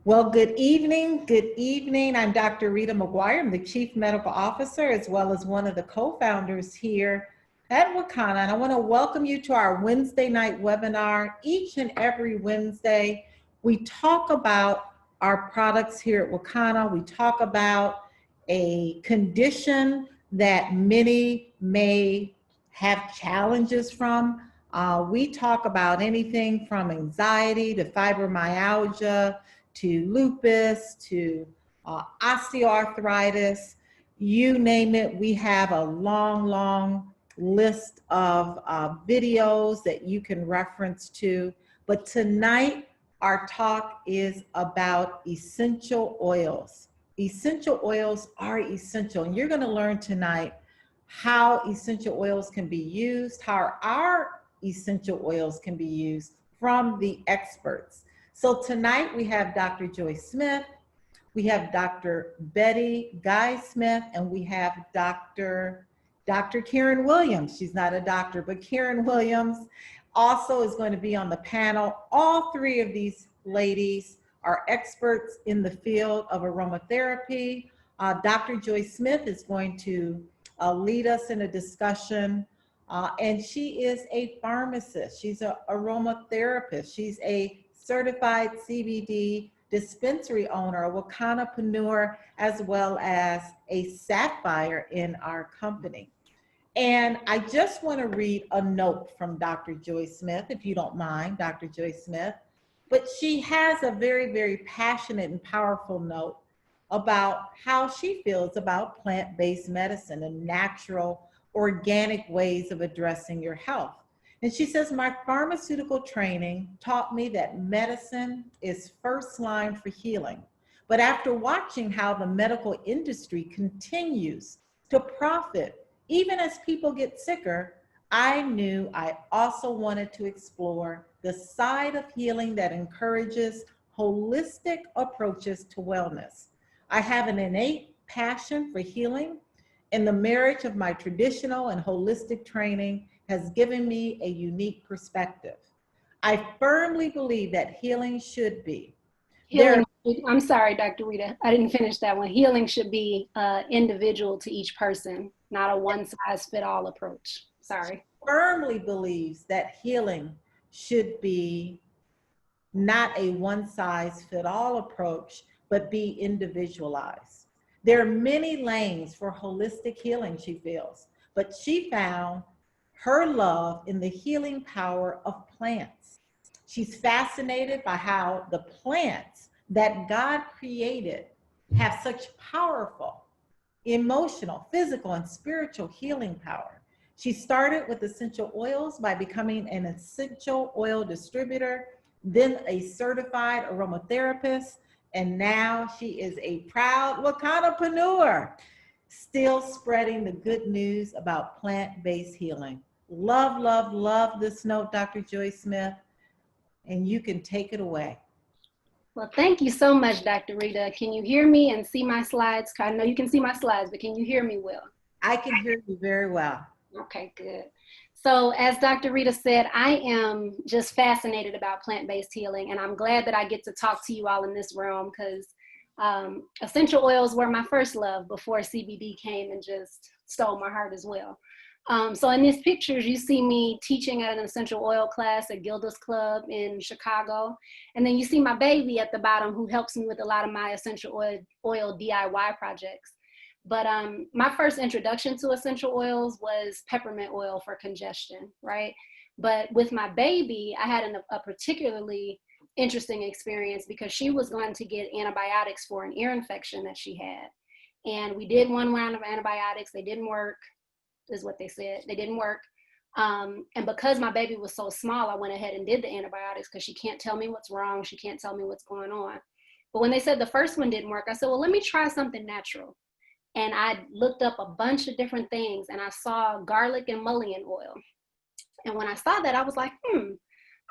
Well, good evening. Good evening. I'm Dr. Rita McGuire. I'm the Chief Medical Officer as well as one of the co-founders here at Wakana. And I want to welcome you to our Wednesday night webinar. Each and every Wednesday, we talk about our products here at Wakana. We talk about a condition that many may have challenges from. We talk about anything from anxiety to fibromyalgia, to lupus, to osteoarthritis, you name it. We have a long list of videos that you can reference to. But tonight, our talk is about essential oils. Essential oils are essential, and you're going to learn tonight how essential oils can be used, how our essential oils can be used from the experts. So tonight we have Dr. Joy Smith, we have Dr. Betty Guy Smith, and we have Dr. Karen Williams. She's not a doctor, but Karen Williams also is going to be on the panel. All three of these ladies are experts in the field of aromatherapy. Dr. Joy Smith is going to lead us in a discussion, and she is a pharmacist. She's an aromatherapist. She's a certified CBD dispensary owner, a Wakanapreneur, as well as a sapphire in our company. And I just want to read a note from Dr. Joy Smith, if you don't mind, Dr. Joy Smith. But she has a very passionate and powerful note about how she feels about plant-based medicine and natural, organic ways of addressing your health. And she says, my pharmaceutical training taught me that medicine is first line for healing. But after watching how the medical industry continues to profit, even as people get sicker, I knew I also wanted to explore the side of healing that encourages holistic approaches to wellness. I have an innate passion for healing, and the marriage of my traditional and holistic training has given me a unique perspective. I firmly believe that healing should be. Healing, I'm sorry, Dr. Rita, I didn't finish that one. Healing should be individual to each person, not a one-size-fit-all approach. Sorry. Firmly believes that healing should be not a one-size-fit-all approach, but be individualized. There are many lanes for holistic healing, she feels, but she found her love in the healing power of plants. She's fascinated by how the plants that God created have such powerful emotional, physical, and spiritual healing power. She started with essential oils by becoming an essential oil distributor, then a certified aromatherapist, and now she is a proud Wakanapreneur, still spreading the good news about plant-based healing. Love this note, Dr. Joy Smith, and you can take it away. Well, thank you so much, Dr. Rita. Can you hear me and see my slides? I know you can see my slides, but can you hear me well? I can hear you very well. Okay, good. So as Dr. Rita said, I am just fascinated about plant-based healing, and I'm glad that I get to talk to you all in this realm because essential oils were my first love before CBD came and just stole my heart as well. So in these pictures, you see me teaching at an essential oil class at Gilda's Club in Chicago. And then you see my baby at the bottom who helps me with a lot of my essential oil DIY projects. But my first introduction to essential oils was peppermint oil for congestion, right? But with my baby, I had a particularly interesting experience because she was going to get antibiotics for an ear infection that she had. And we did one round of antibiotics. They didn't work, is what they said. They didn't work. And because my baby was so small, I went ahead and did the antibiotics because she can't tell me what's wrong. She can't tell me what's going on. But when they said the first one didn't work, I said, well, let me try something natural. And I looked up a bunch of different things and I saw garlic and mullein oil. And when I saw that, I was like,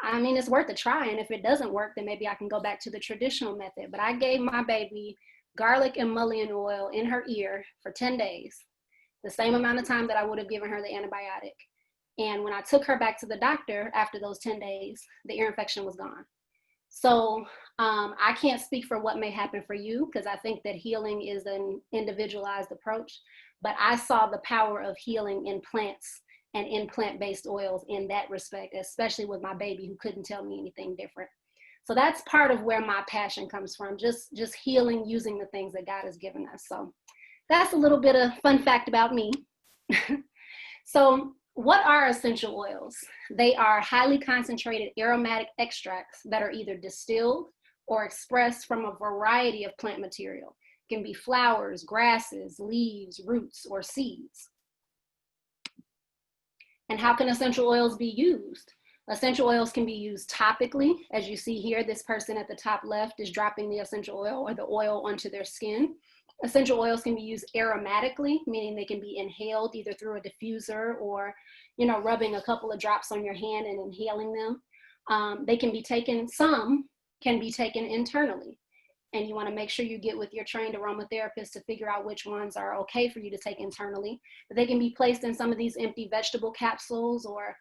I mean, it's worth a try. And if it doesn't work, then maybe I can go back to the traditional method. But I gave my baby garlic and mullein oil in her ear for 10 days, the same amount of time that I would have given her the antibiotic. And when I took her back to the doctor after those 10 days, the ear infection was gone. So I can't speak for what may happen for you because I think that healing is an individualized approach, but I saw the power of healing in plants and in plant-based oils in that respect, especially with my baby who couldn't tell me anything different. So that's part of where my passion comes from, just healing using the things that God has given us. So that's a little bit of fun fact about me. So what are essential oils? They are highly concentrated aromatic extracts that are either distilled or expressed from a variety of plant material. It can be flowers, grasses, leaves, roots, or seeds. And how can essential oils be used? Essential oils can be used topically. As you see here, this person at the top left is dropping the essential oil or the oil onto their skin. Essential oils can be used aromatically, meaning they can be inhaled either through a diffuser or, rubbing a couple of drops on your hand and inhaling them. They can be taken, some can be taken internally. And you want to make sure you get with your trained aromatherapist to figure out which ones are okay for you to take internally. But they can be placed in some of these empty vegetable capsules or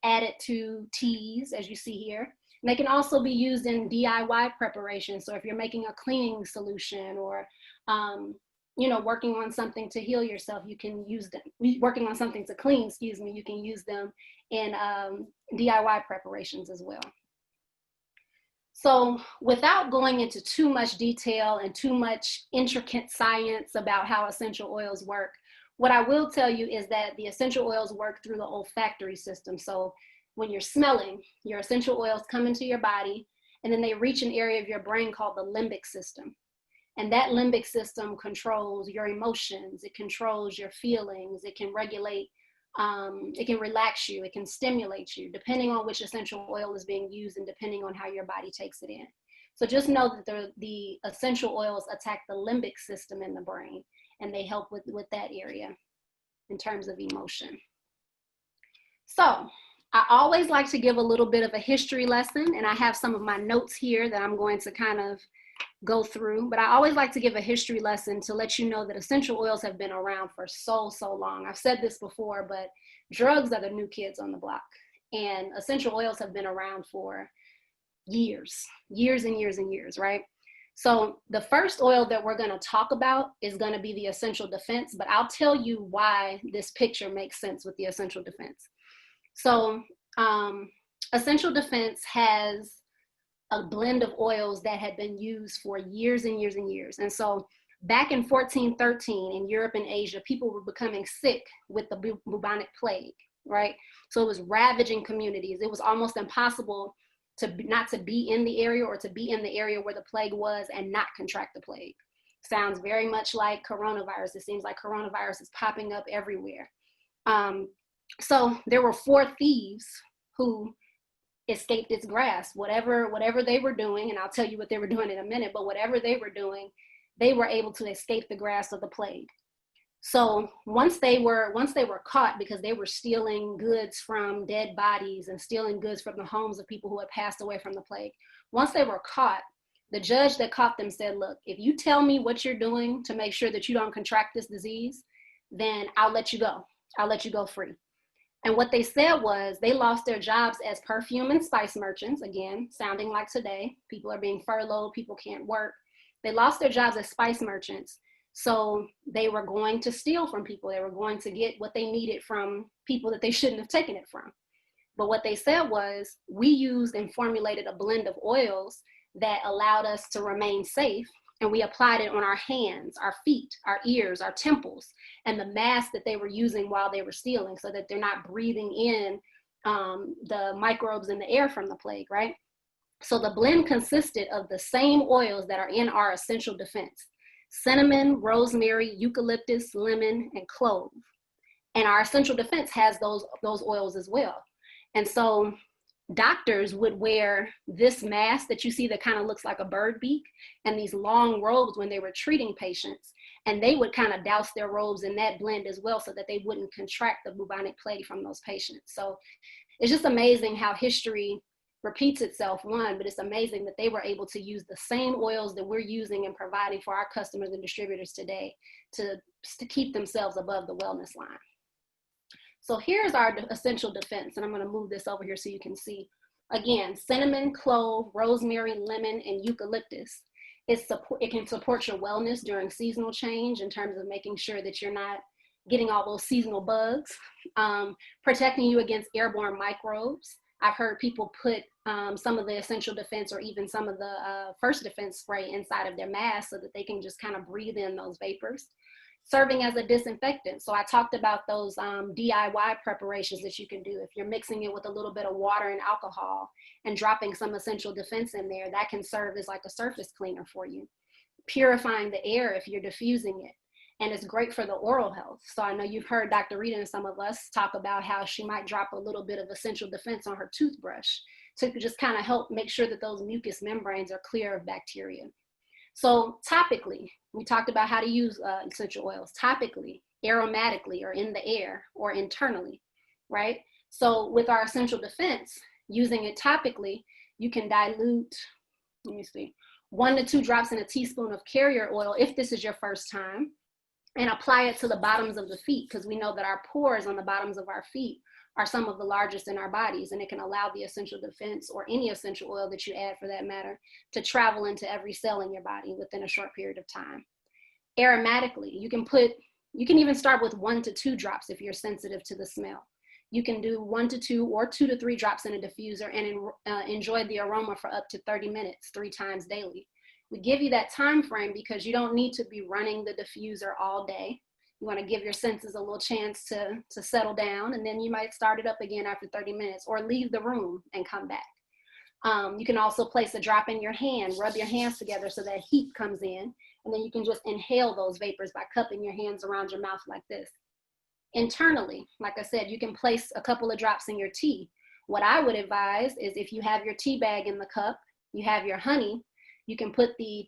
added to teas, as you see here. And they can also be used in DIY preparation. So if you're making a cleaning solution or, working on something to heal yourself, you can use them. Working on something to clean, you can use them in DIY preparations as well. So without going into too much detail and too much intricate science about how essential oils work, what I will tell you is that the essential oils work through the olfactory system. So when you're smelling, your essential oils come into your body and then they reach an area of your brain called the limbic system. And that limbic system controls your emotions, it controls your feelings, it can regulate, it can relax you, it can stimulate you, depending on which essential oil is being used and depending on how your body takes it in. So just know that the essential oils attack the limbic system in the brain, and they help with that area in terms of emotion. So I always like to give a little bit of a history lesson, and I have some of my notes here that I'm going to kind of go through, but I always like to give a history lesson to let you know that essential oils have been around for so long. I've said this before, but drugs are the new kids on the block, and essential oils have been around for years and years, right? So the first oil that we're going to talk about is going to be the Essential Defense, but I'll tell you why this picture makes sense with the Essential Defense. So Essential Defense has a blend of oils that had been used for years and years and years. And so back in 1413 in Europe and Asia, people were becoming sick with the bubonic plague, right? So it was ravaging communities. It was almost impossible not to be in the area or to be in the area where the plague was and not contract the plague. Sounds very much like coronavirus. It seems like coronavirus is popping up everywhere. So there were 4 thieves who escaped its grasp. Whatever they were doing, and I'll tell you what they were doing in a minute, but whatever they were doing, they were able to escape the grasp of the plague. So once they were caught, because they were stealing goods from dead bodies and stealing goods from the homes of people who had passed away from the plague, once they were caught, the judge that caught them said, look, if you tell me what you're doing to make sure that you don't contract this disease, then I'll let you go. I'll let you go free. And what they said was they lost their jobs as perfume and spice merchants, again, sounding like today. People are being furloughed, people can't work. They lost their jobs as spice merchants. So they were going to steal from people. They were going to get what they needed from people that they shouldn't have taken it from. But what they said was, we used and formulated a blend of oils that allowed us to remain safe. And we applied it on our hands, our feet, our ears, our temples, and the mask that they were using while they were stealing so that they're not breathing in the microbes in the air from the plague, right? So the blend consisted of the same oils that are in our Essential Defense: cinnamon, rosemary, eucalyptus, lemon, and clove. And our Essential Defense has those oils as well. And so doctors would wear this mask that you see that kind of looks like a bird beak and these long robes when they were treating patients. And they would kind of douse their robes in that blend as well so that they wouldn't contract the bubonic plague from those patients. So it's just amazing how history repeats itself, one, but it's amazing that they were able to use the same oils that we're using and providing for our customers and distributors today to keep themselves above the wellness line. So here's our Essential Defense, and I'm going to move this over here so you can see. Again, cinnamon, clove, rosemary, lemon, and eucalyptus. It can support your wellness during seasonal change in terms of making sure that you're not getting all those seasonal bugs, protecting you against airborne microbes. I've heard people put some of the essential defense or even some of the first defense spray inside of their mask so that they can just kind of breathe in those vapors. Serving as a disinfectant. So I talked about those DIY preparations that you can do. If you're mixing it with a little bit of water and alcohol and dropping some essential defense in there, that can serve as like a surface cleaner for you. Purifying the air if you're diffusing it. And it's great for the oral health. So I know you've heard Dr. Rita and some of us talk about how she might drop a little bit of essential defense on her toothbrush to just kind of help make sure that those mucous membranes are clear of bacteria. So topically, we talked about how to use essential oils. Topically, aromatically, or in the air, or internally, right? So with our essential defense, using it topically, you can dilute, 1 to 2 drops in a teaspoon of carrier oil if this is your first time, and apply it to the bottoms of the feet, because we know that our pores on the bottoms of our feet are some of the largest in our bodies, and it can allow the essential defense, or any essential oil that you add for that matter, to travel into every cell in your body within a short period of time. Aromatically, you can even start with 1 to 2 drops if you're sensitive to the smell. You can do 1 to 2 or 2 to 3 drops in a diffuser and enjoy the aroma for up to 30 minutes, 3 times daily. We give you that time frame because you don't need to be running the diffuser all day. You want to give your senses a little chance to settle down, and then you might start it up again after 30 minutes or leave the room and come back. You can also place a drop in your hand, rub your hands together so that heat comes in, and then you can just inhale those vapors by cupping your hands around your mouth like this. Internally, like I said, you can place a couple of drops in your tea. What I would advise is if you have your tea bag in the cup, you have your honey, you can put the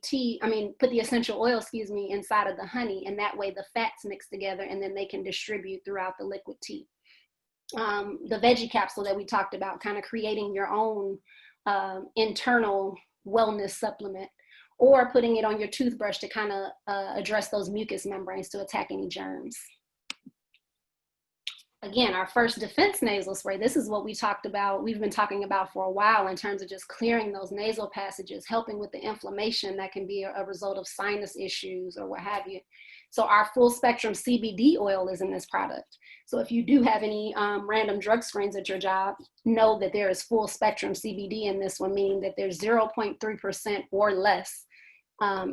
essential oil, inside of the honey, and that way the fats mix together and then they can distribute throughout the liquid tea. The veggie capsule that we talked about, kind of creating your own internal wellness supplement, or putting it on your toothbrush to kind of address those mucous membranes to attack any germs. Again, our first defense nasal spray, this is what we've been talking about for a while in terms of just clearing those nasal passages, helping with the inflammation that can be a result of sinus issues or what have you. So our full spectrum CBD oil is in this product. So if you do have any random drug screens at your job, know that there is full spectrum CBD in this one, meaning that there's 0.3% or less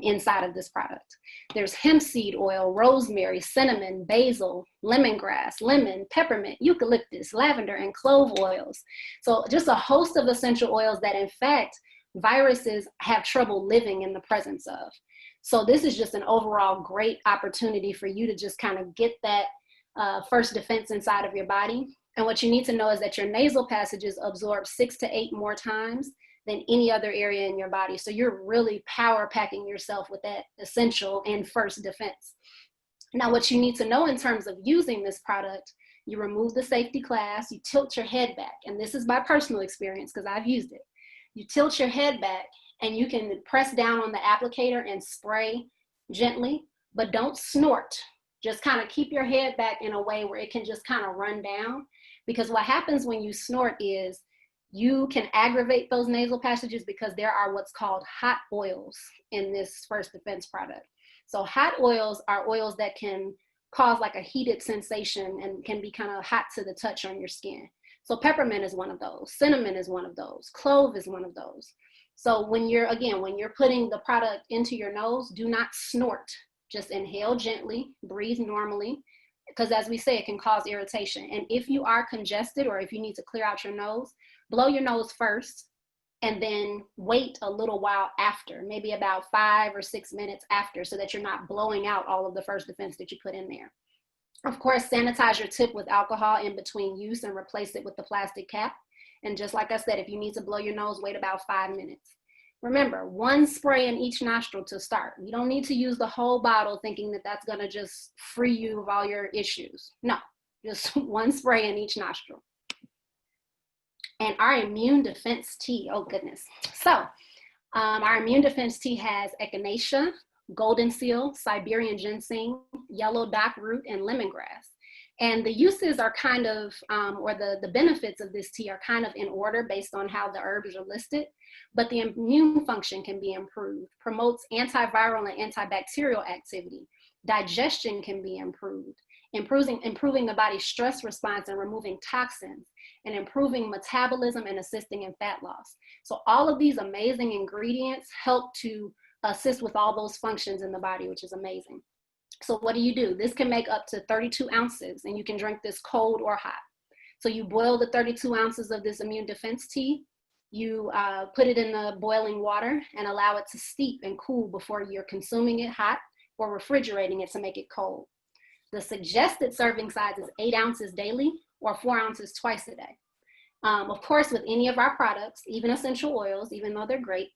inside of this product. There's hemp seed oil, rosemary, cinnamon, basil, lemongrass, lemon, peppermint, eucalyptus, lavender, and clove oils. So just a host of essential oils that in fact viruses have trouble living in the presence of. So this is just an overall great opportunity for you to just kind of get that first defense inside of your body. And what you need to know is that your nasal passages absorb 6 to 8 more times than any other area in your body. So you're really power packing yourself with that essential and first defense. Now, what you need to know in terms of using this product, you remove the safety glass, you tilt your head back. And this is my personal experience because I've used it. You tilt your head back and you can press down on the applicator and spray gently, but don't snort. Just kind of keep your head back in a way where it can just kind of run down. Because what happens when you snort is you can aggravate those nasal passages because there are what's called hot oils in this first defense product. So hot oils are oils that can cause like a heated sensation and can be kind of hot to the touch on your skin. So peppermint is one of those. Cinnamon is one of those. Clove is one of those. So when you're putting the product into your nose, do not snort. Just inhale gently, breathe normally, because as we say, it can cause irritation. And if you are congested or if you need to clear out your nose, blow your nose first and then wait a little while after, maybe about 5 or 6 minutes after, so that you're not blowing out all of the first defense that you put in there. Of course, sanitize your tip with alcohol in between use and replace it with the plastic cap. And just like I said, if you need to blow your nose, wait about 5 minutes. Remember, 1 spray in each nostril to start. You don't need to use the whole bottle thinking that that's going to just free you of all your issues. No, just 1 spray in each nostril. And our immune defense tea, oh goodness. So our immune defense tea has echinacea, golden seal, Siberian ginseng, yellow dock root, and lemongrass. And the uses are kind of, or the benefits of this tea are kind of in order based on how the herbs are listed, but the immune function can be improved, promotes antiviral and antibacterial activity, digestion can be improved, improving the body's stress response and removing toxins, and improving metabolism and assisting in fat loss. So all of these amazing ingredients help to assist with all those functions in the body, which is amazing. So what do? This can make up to 32 ounces, and you can drink this cold or hot. So you boil the 32 ounces of this immune defense tea, you put it in the boiling water and allow it to steep and cool before you're consuming it hot or refrigerating it to make it cold. The suggested serving size is 8 ounces daily or 4 ounces twice a day. Of course, with any of our products, even essential oils, even though they're great,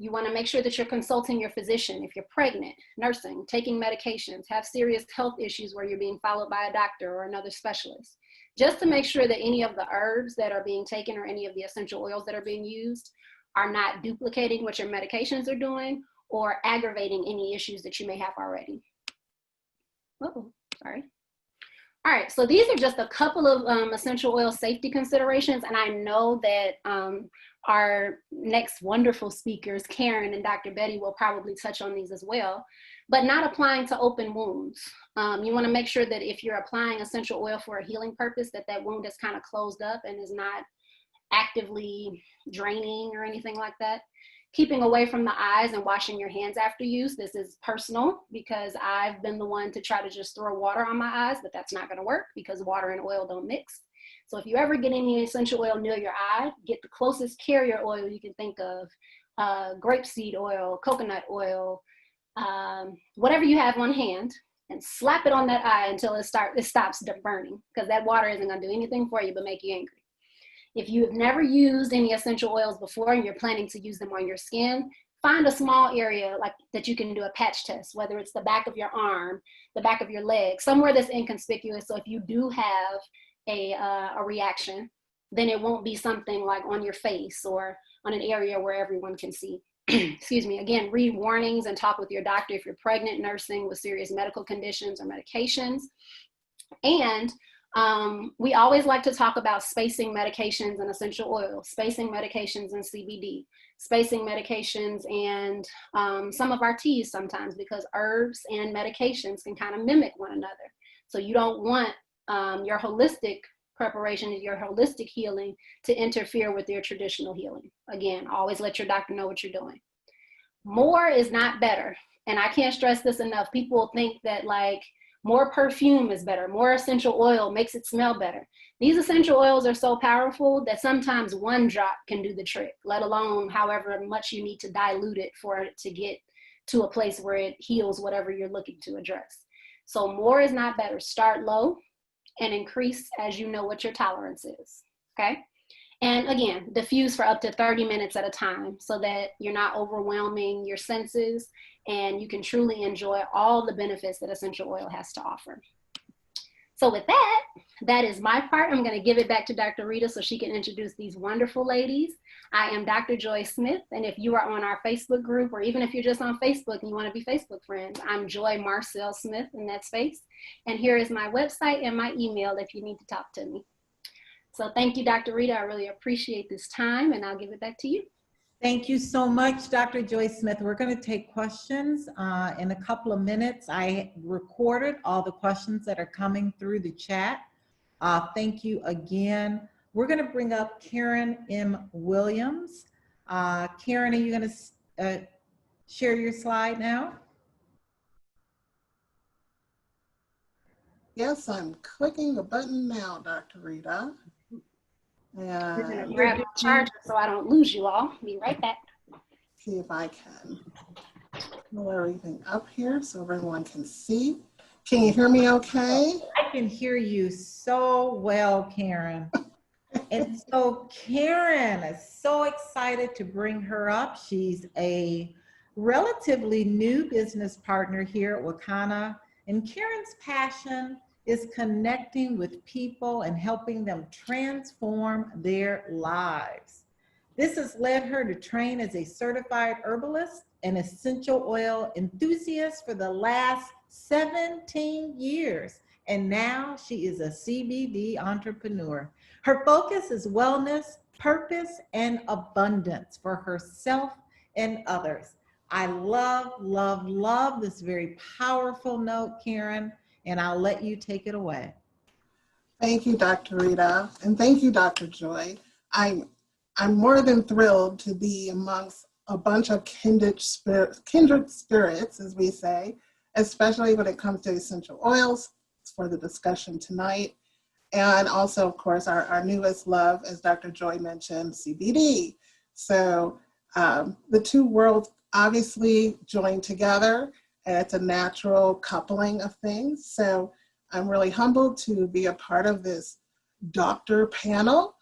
you want to make sure that you're consulting your physician if you're pregnant, nursing, taking medications, have serious health issues where you're being followed by a doctor or another specialist, just to make sure that any of the herbs that are being taken or any of the essential oils that are being used are not duplicating what your medications are doing or aggravating any issues that you may have already. Oh, sorry. All right, so these are just a couple of essential oil safety considerations, and I know that our next wonderful speakers, Karen and Dr. Betty, will probably touch on these as well, but not applying to open wounds. You wanna make sure that if you're applying essential oil for a healing purpose, that that wound is kind of closed up and is not actively draining or anything like that. Keeping away from the eyes and washing your hands after use. This is personal because I've been the one to try to just throw water on my eyes, but that's not gonna work because water and oil don't mix. So if you ever get any essential oil near your eye, get the closest carrier oil you can think of, grapeseed oil, coconut oil, whatever you have on hand, and slap it on that eye until it stops burning, because that water isn't gonna do anything for you but make you angry. If you have never used any essential oils before and you're planning to use them on your skin, find a small area like that you can do a patch test, whether it's the back of your arm, the back of your leg, somewhere that's inconspicuous. So if you do have a reaction, then it won't be something like on your face or on an area where everyone can see. Excuse me. Again, read warnings and talk with your doctor if you're pregnant, nursing, with serious medical conditions or medications. And we always like to talk about spacing medications and essential oils, spacing medications and CBD, spacing medications and some of our teas sometimes, because herbs and medications can kind of mimic one another. So you don't want your holistic preparation and your holistic healing to interfere with your traditional healing. Again, always let your doctor know what you're doing. More is not better. And I can't stress this enough. People think that like more perfume is better, more essential oil makes it smell better. These essential oils are so powerful that sometimes one drop can do the trick, let alone however much you need to dilute it for it to get to a place where it heals whatever you're looking to address. So more is not better. Start low and increase as you know what your tolerance is, okay? And again, diffuse for up to 30 minutes at a time so that you're not overwhelming your senses and you can truly enjoy all the benefits that essential oil has to offer. So with that, that is my part. I'm gonna give it back to Dr. Rita so she can introduce these wonderful ladies. I am Dr. Joy Smith, and if you are on our Facebook group, or even if you're just on Facebook and you wanna be Facebook friends, I'm Joy Marcel Smith in that space. And here is my website and my email if you need to talk to me. So thank you, Dr. Rita. I really appreciate this time, and I'll give it back to you. Thank you so much, Dr. Joy Smith. We're going to take questions in a couple of minutes. I recorded all the questions that are coming through the chat. Thank you again. We're going to bring up Karen M. Williams. Karen, are you going to share your slide now? Yes, I'm clicking the button now, Dr. Rita. I'm going to grab my charger so I don't lose you all. Be right back. See if I can pull everything up here so everyone can see. Can you hear me okay? I can hear you so well, Karen. And so Karen is so excited to bring her up. She's a relatively new business partner here at Wakana. And Karen's passion is connecting with people and helping them transform their lives. This has led her to train as a certified herbalist and essential oil enthusiast for the last 17 years. and now she is a CBD entrepreneur. Her focus is wellness, purpose, and abundance for herself and others. I love, love, love this very powerful note, Karen, and I'll let you take it away. Thank you, Dr. Rita, and thank you, Dr. Joy. I'm more than thrilled to be amongst a bunch of kindred spirits, as we say, especially when it comes to essential oils for the discussion tonight. And also, of course, our newest love, as Dr. Joy mentioned, CBD. So the two worlds obviously join together, and it's a natural coupling of things. So I'm really humbled to be a part of this doctor panel.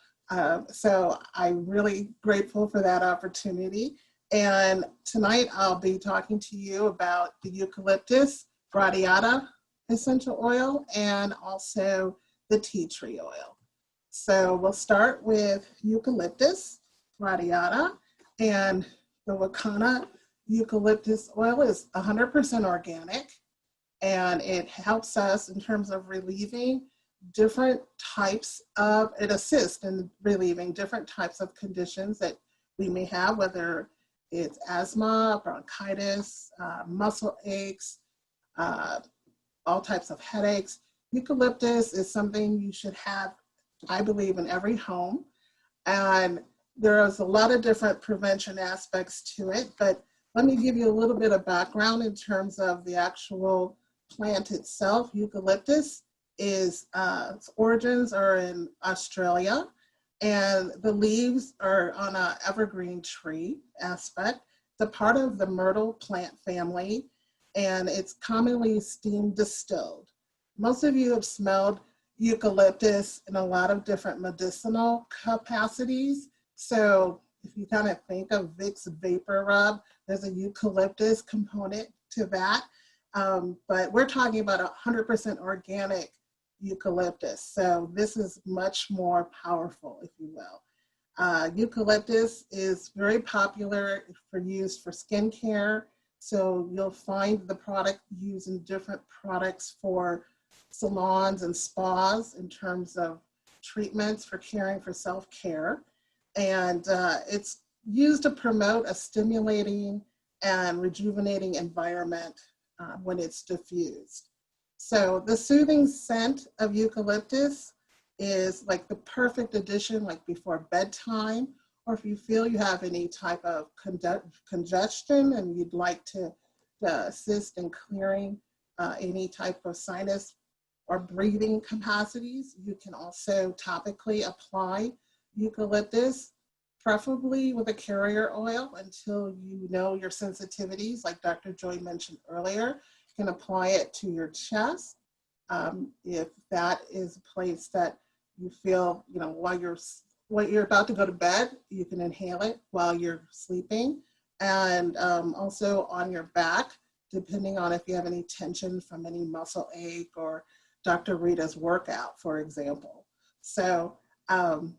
So I'm really grateful for that opportunity. And tonight I'll be talking to you about the eucalyptus radiata essential oil and also the tea tree oil. So we'll start with eucalyptus radiata, and the Wakana eucalyptus oil is 100% organic, and it helps us in terms of relieving different types of, it assists in relieving different types of conditions that we may have, whether it's asthma, bronchitis, muscle aches, all types of headaches. Eucalyptus is something you should have, I believe, in every home. And there's a lot of different prevention aspects to it, but let me give you a little bit of background in terms of the actual plant itself. Eucalyptus is, its origins are in Australia, and the leaves are on an evergreen tree aspect. It's a part of the myrtle plant family, and it's commonly steam distilled. Most of you have smelled eucalyptus in a lot of different medicinal capacities. So if you kind of think of Vicks Vapor Rub, there's a eucalyptus component to that. But we're talking about 100% organic eucalyptus. So this is much more powerful, if you will. Eucalyptus is very popular for use for skincare. So you'll find the product used in different products for salons and spas in terms of treatments for caring for self-care. And it's used to promote a stimulating and rejuvenating environment when it's diffused. So the soothing scent of eucalyptus is like the perfect addition, like before bedtime, or if you feel you have any type of congestion and you'd like to assist in clearing any type of sinus or breathing capacities, you can also topically apply eucalyptus, preferably with a carrier oil until you know your sensitivities, like Dr. Joy mentioned earlier. You can apply it to your chest if that is a place that you feel, you know, while you're about to go to bed, you can inhale it while you're sleeping, and also on your back, depending on if you have any tension from any muscle ache or Dr. Rita's workout, for example. So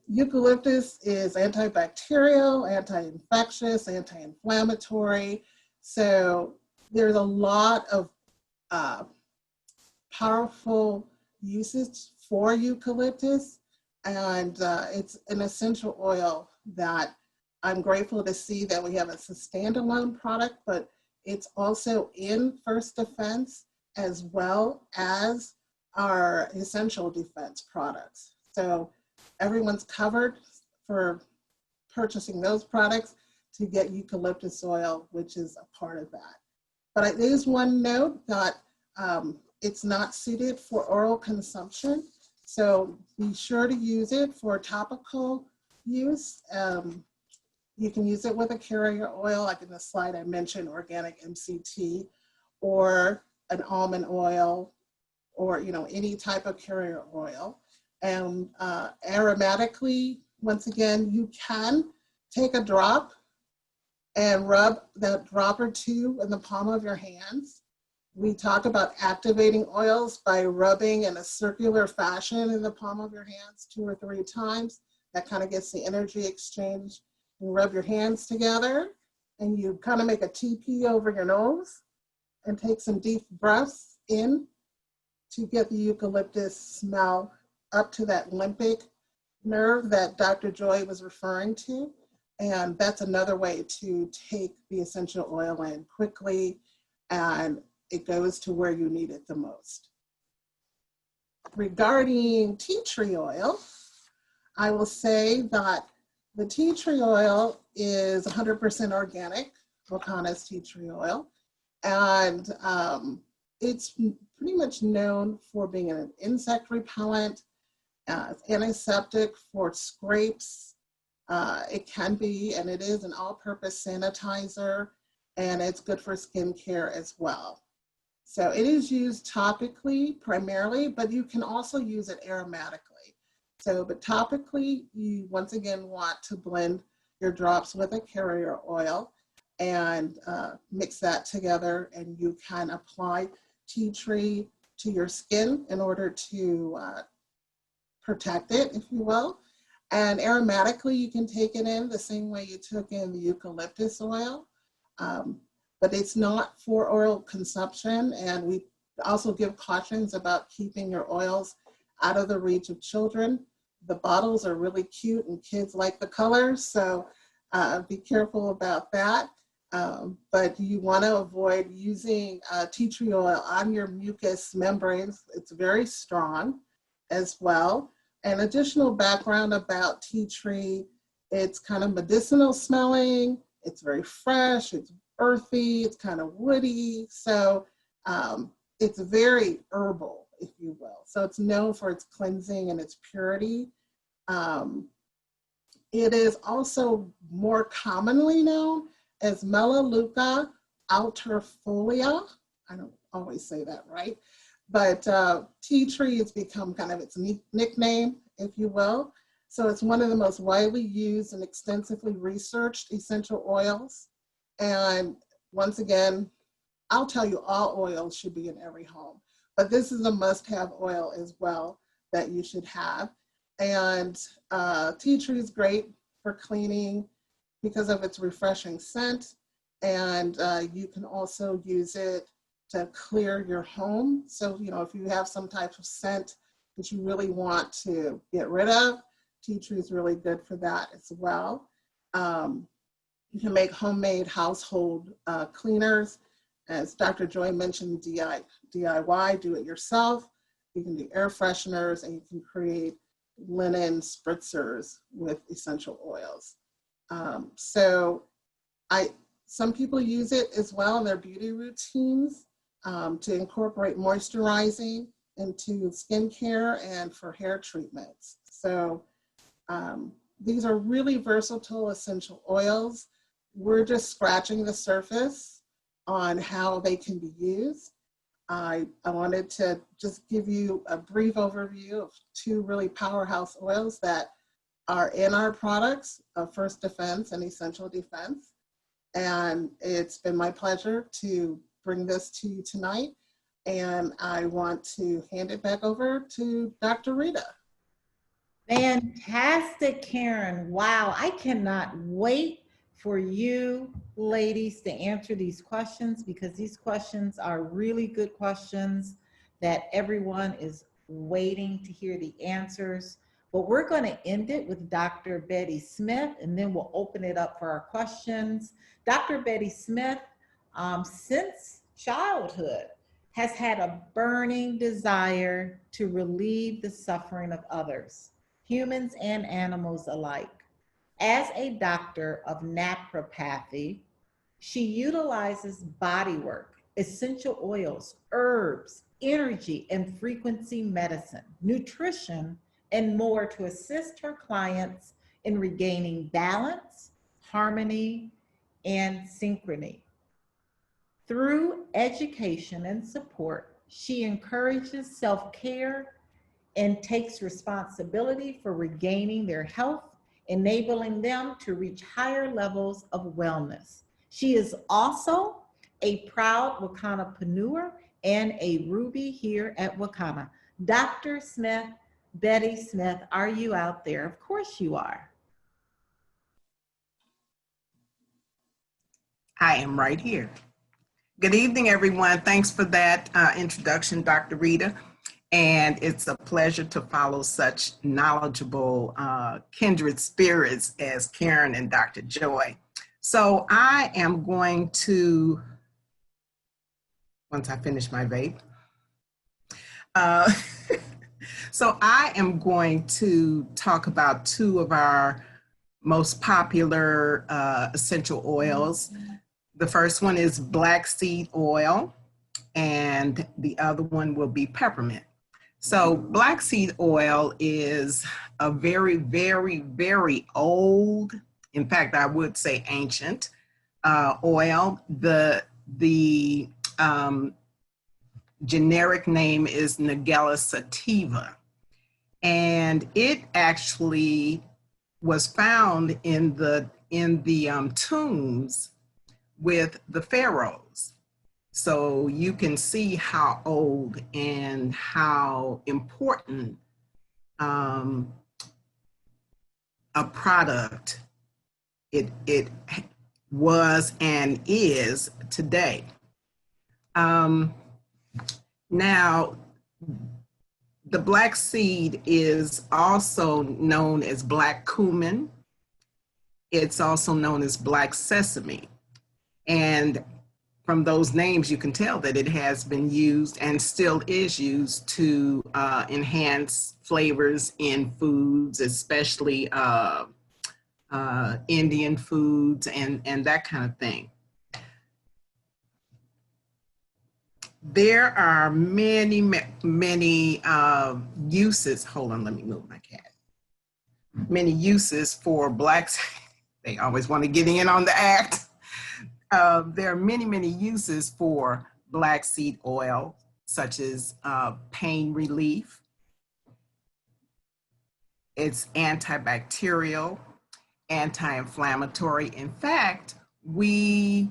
eucalyptus is antibacterial, anti-infectious, anti-inflammatory. So there's a lot of powerful uses for eucalyptus, and it's an essential oil that I'm grateful to see that we have as a standalone product, but it's also in First Defense as well as our essential defense products. So everyone's covered for purchasing those products to get eucalyptus oil, which is a part of that. But there is one note that it's not suited for oral consumption. So be sure to use it for topical use. You can use it with a carrier oil, like in the slide I mentioned, organic MCT, or an almond oil, or any type of carrier oil. And aromatically, once again, you can take a drop and rub that drop or two in the palm of your hands. We talk about activating oils by rubbing in a circular fashion in the palm of your hands 2 or 3 times. That kind of gets the energy exchange. You rub your hands together and you kind of make a TP over your nose and take some deep breaths in to get the eucalyptus smell up to that limbic nerve that Dr. Joy was referring to. And that's another way to take the essential oil in quickly, and it goes to where you need it the most. Regarding tea tree oil, I will say that the tea tree oil is 100% organic, Wakana's tea tree oil. And it's pretty much known for being an insect repellent, antiseptic for scrapes. It can be, and it is, an all-purpose sanitizer, and it's good for skincare as well. So it is used topically primarily, but you can also use it aromatically. So, but topically, you once again want to blend your drops with a carrier oil and mix that together, and you can apply tea tree to your skin in order to protect it, if you will. And aromatically, you can take it in the same way you took in the eucalyptus oil, but it's not for oral consumption. And we also give cautions about keeping your oils out of the reach of children. The bottles are really cute and kids like the colors, so be careful about that. But you want to avoid using tea tree oil on your mucous membranes. It's very strong as well. An additional background about tea tree, it's kind of medicinal smelling, it's very fresh, it's earthy, it's kind of woody. So it's very herbal, if you will. So it's known for its cleansing and its purity. It is also more commonly known as Melaleuca alterfolia. I don't always say that right, but tea tree has become kind of its nickname, if you will. So it's one of the most widely used and extensively researched essential oils. And once again, I'll tell you, all oils should be in every home, but this is a must-have oil as well that you should have. And tea tree is great for cleaning because of its refreshing scent. And you can also use it to clear your home. So, you know, if you have some type of scent that you really want to get rid of, tea tree is really good for that as well. You can make homemade household cleaners. As Dr. Joy mentioned, DIY, do it yourself. You can do air fresheners, and you can create linen spritzers with essential oils. Some people use it as well in their beauty routines to incorporate moisturizing into skincare and for hair treatments. So these are really versatile essential oils. We're just scratching the surface on how they can be used. I wanted to just give you a brief overview of two really powerhouse oils that are in our products, First Defense and Essential Defense. And it's been my pleasure to bring this to you tonight. And I want to hand it back over to Dr. Rita. Fantastic, Karen. Wow, I cannot wait for you ladies to answer these questions, because these questions are really good questions that everyone is waiting to hear the answers. But we're going to end it with Dr. Betty Smith, and then we'll open it up for our questions. Dr. Betty Smith, since childhood, has had a burning desire to relieve the suffering of others, humans and animals alike. As a doctor of naturopathy, she utilizes body work, essential oils, herbs, energy and frequency medicine, nutrition, and more to assist her clients in regaining balance, harmony, and synchrony. Through education and support, she encourages self-care and takes responsibility for regaining their health, enabling them to reach higher levels of wellness. She is also a proud Wakanapreneur and a Ruby here at Wakana. Dr. Smith, Betty Smith, are you out there? Of course you are. I am right here. Good evening, everyone. Thanks for that introduction, Dr. Rita. And it's a pleasure to follow such knowledgeable kindred spirits as Karen and Dr. Joy. So I am going to, once I finish my vape, so I am going to talk about two of our most popular essential oils. The first one is black seed oil, and the other one will be peppermint. So black seed oil is a very, very, very old, in fact, I would say ancient oil. The generic name is Nigella sativa. And it actually was found in the tombs with the pharaohs. So you can see how old and how important a product it was and is today. Now, the black seed is also known as black cumin. It's also known as black sesame. And from those names, you can tell that it has been used and still is used to enhance flavors in foods, especially Indian foods and that kind of thing. There are many, many uses. Hold on, let me move my cat. Many uses for blacks. They always want to get in on the act. There are many, many uses for black seed oil, such as pain relief. It's antibacterial, anti-inflammatory. In fact, we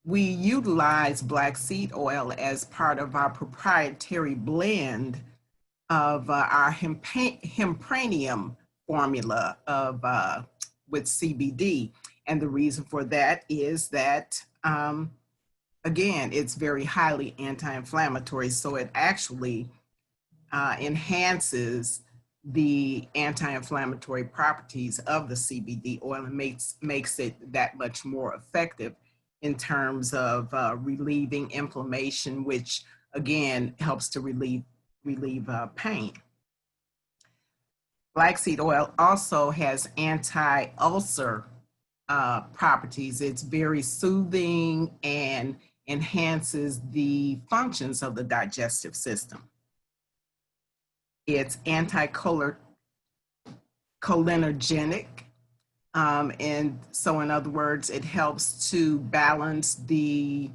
utilize black seed oil as part of our proprietary blend of our hempranium formula of with CBD. And the reason for that is that, again, it's very highly anti-inflammatory. So it actually enhances the anti-inflammatory properties of the CBD oil and makes it that much more effective in terms of relieving inflammation, which again helps to relieve pain. Black seed oil also has anti-ulcer properties. It's very soothing and enhances the functions of the digestive system. It's anti-cholinergic. And so in other words, it helps to balance the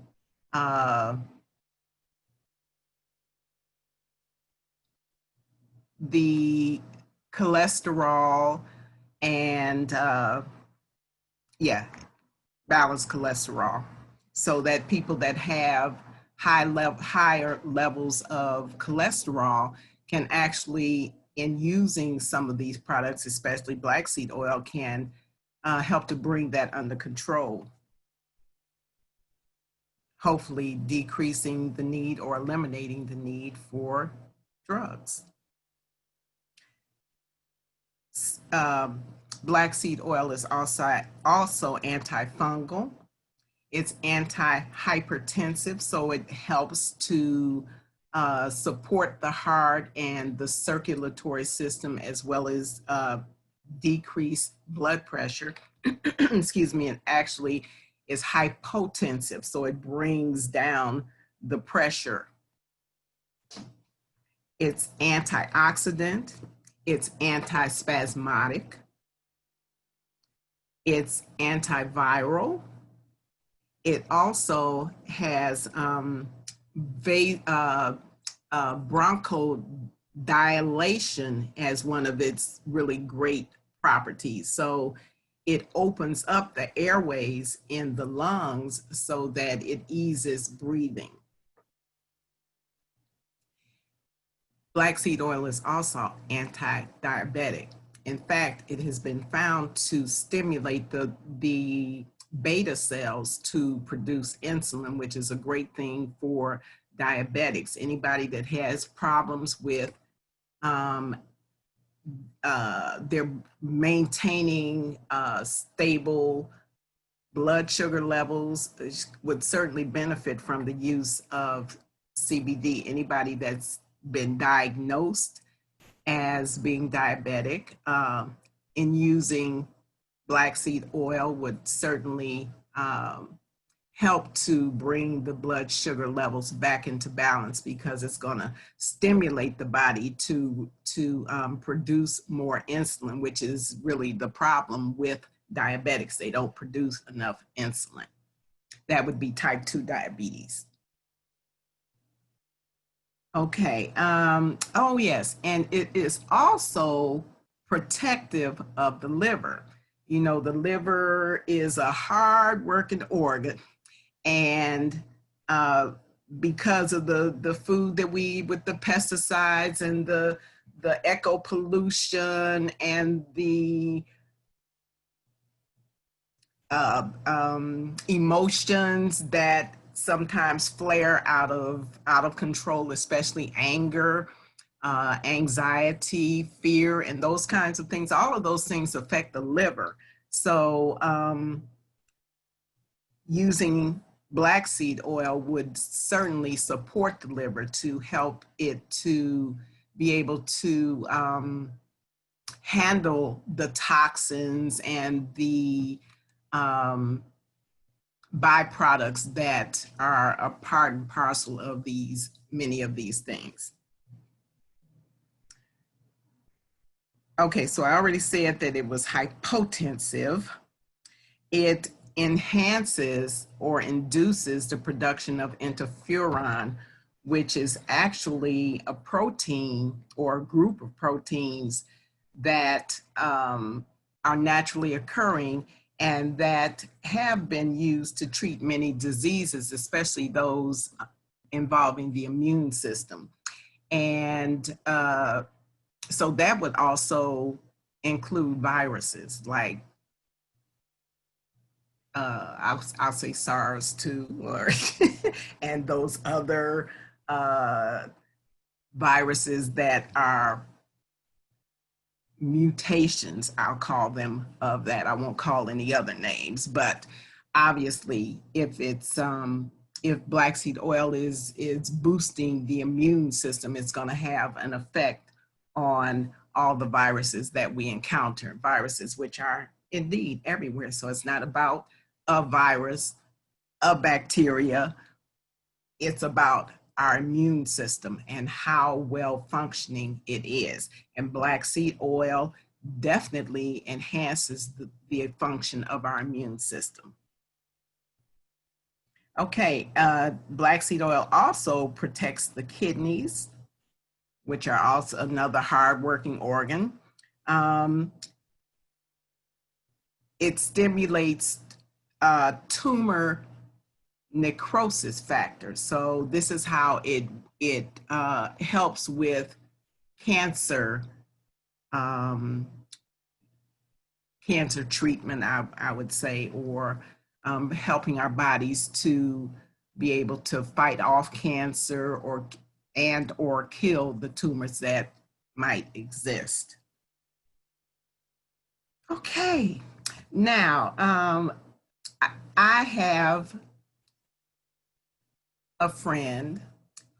cholesterol and balance cholesterol, so that people that have higher levels of cholesterol can actually, in using some of these products, especially black seed oil, can help to bring that under control, hopefully decreasing the need or eliminating the need for drugs. Black seed oil is also antifungal. It's anti-hypertensive, so it helps to support the heart and the circulatory system, as well as decrease blood pressure, excuse me, and actually is hypotensive, so it brings down the pressure. It's antioxidant, it's antispasmodic, it's antiviral. It also has bronchodilation as one of its really great properties. So it opens up the airways in the lungs so that it eases breathing. Black seed oil is also anti-diabetic. In fact, it has been found to stimulate the beta cells to produce insulin, which is a great thing for diabetics. Anybody that has problems with they're maintaining stable blood sugar levels would certainly benefit from the use of CBD. Anybody that's been diagnosed as being diabetic in using black seed oil would certainly help to bring the blood sugar levels back into balance, because it's going to stimulate the body to produce more insulin, which is really the problem with diabetics. They don't produce enough insulin. That would be type 2 diabetes. Okay. Oh, yes. And it is also protective of the liver. You know, the liver is a hard working organ. And because of the food that we eat with the pesticides and the eco pollution and the emotions that sometimes flare out of control, especially anger, anxiety, fear, and those kinds of things. All of those things affect the liver. So using black seed oil would certainly support the liver to help it to be able to handle the toxins and the byproducts that are a part and parcel of many of these things. Okay, so I already said that it was hypotensive. It enhances or induces the production of interferon, which is actually a protein or a group of proteins that are naturally occurring and that have been used to treat many diseases, especially those involving the immune system. And so that would also include viruses like I'll say SARS too, or and those other viruses that are mutations, I'll call them, of that. I won't call any other names, but obviously if it's if black seed oil is boosting the immune system, it's going to have an effect on all the viruses that we encounter, viruses which are indeed everywhere. So it's not about a virus, a bacteria. It's about our immune system and how well functioning it is. And black seed oil definitely enhances the function of our immune system. Okay, black seed oil also protects the kidneys, which are also another hard-working organ. It stimulates tumor necrosis factor. So this is how it helps with cancer treatment, I would say, or helping our bodies to be able to fight off cancer or kill the tumors that might exist. Okay, now I have a friend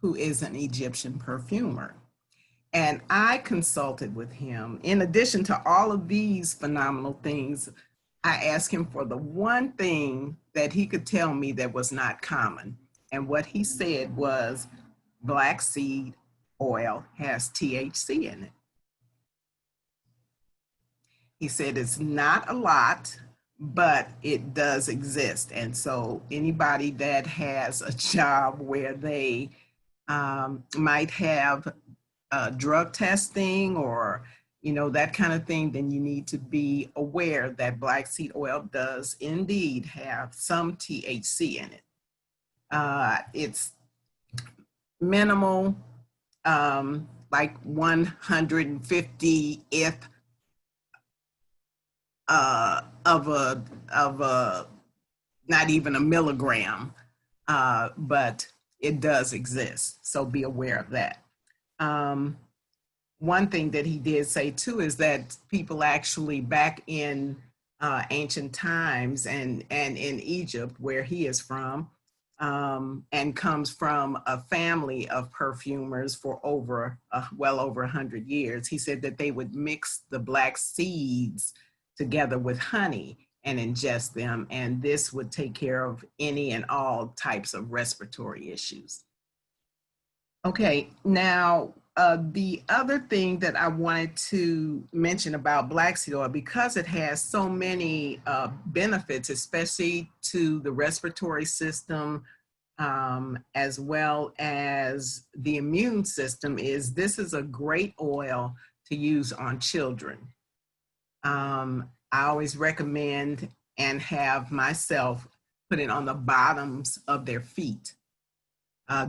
who is an Egyptian perfumer, and I consulted with him. In addition to all of these phenomenal things, I asked him for the one thing that he could tell me that was not common. And what he said was black seed oil has THC in it. He said it's not a lot, but it does exist. And so anybody that has a job where they might have drug testing or that kind of thing, then you need to be aware that black seed oil does indeed have some THC in it. It's minimal, like 150th of a not even a milligram, but it does exist. So be aware of that. One thing that he did say too is that people actually back in ancient times and in Egypt, where he is from, and comes from a family of perfumers for well over 100 years. He said that they would mix the black seeds together with honey and ingest them, and this would take care of any and all types of respiratory issues. Okay, now the other thing that I wanted to mention about black seed oil, because it has so many benefits, especially to the respiratory system, as well as the immune system, is this is a great oil to use on children. I always recommend and have myself put it on the bottoms of their feet.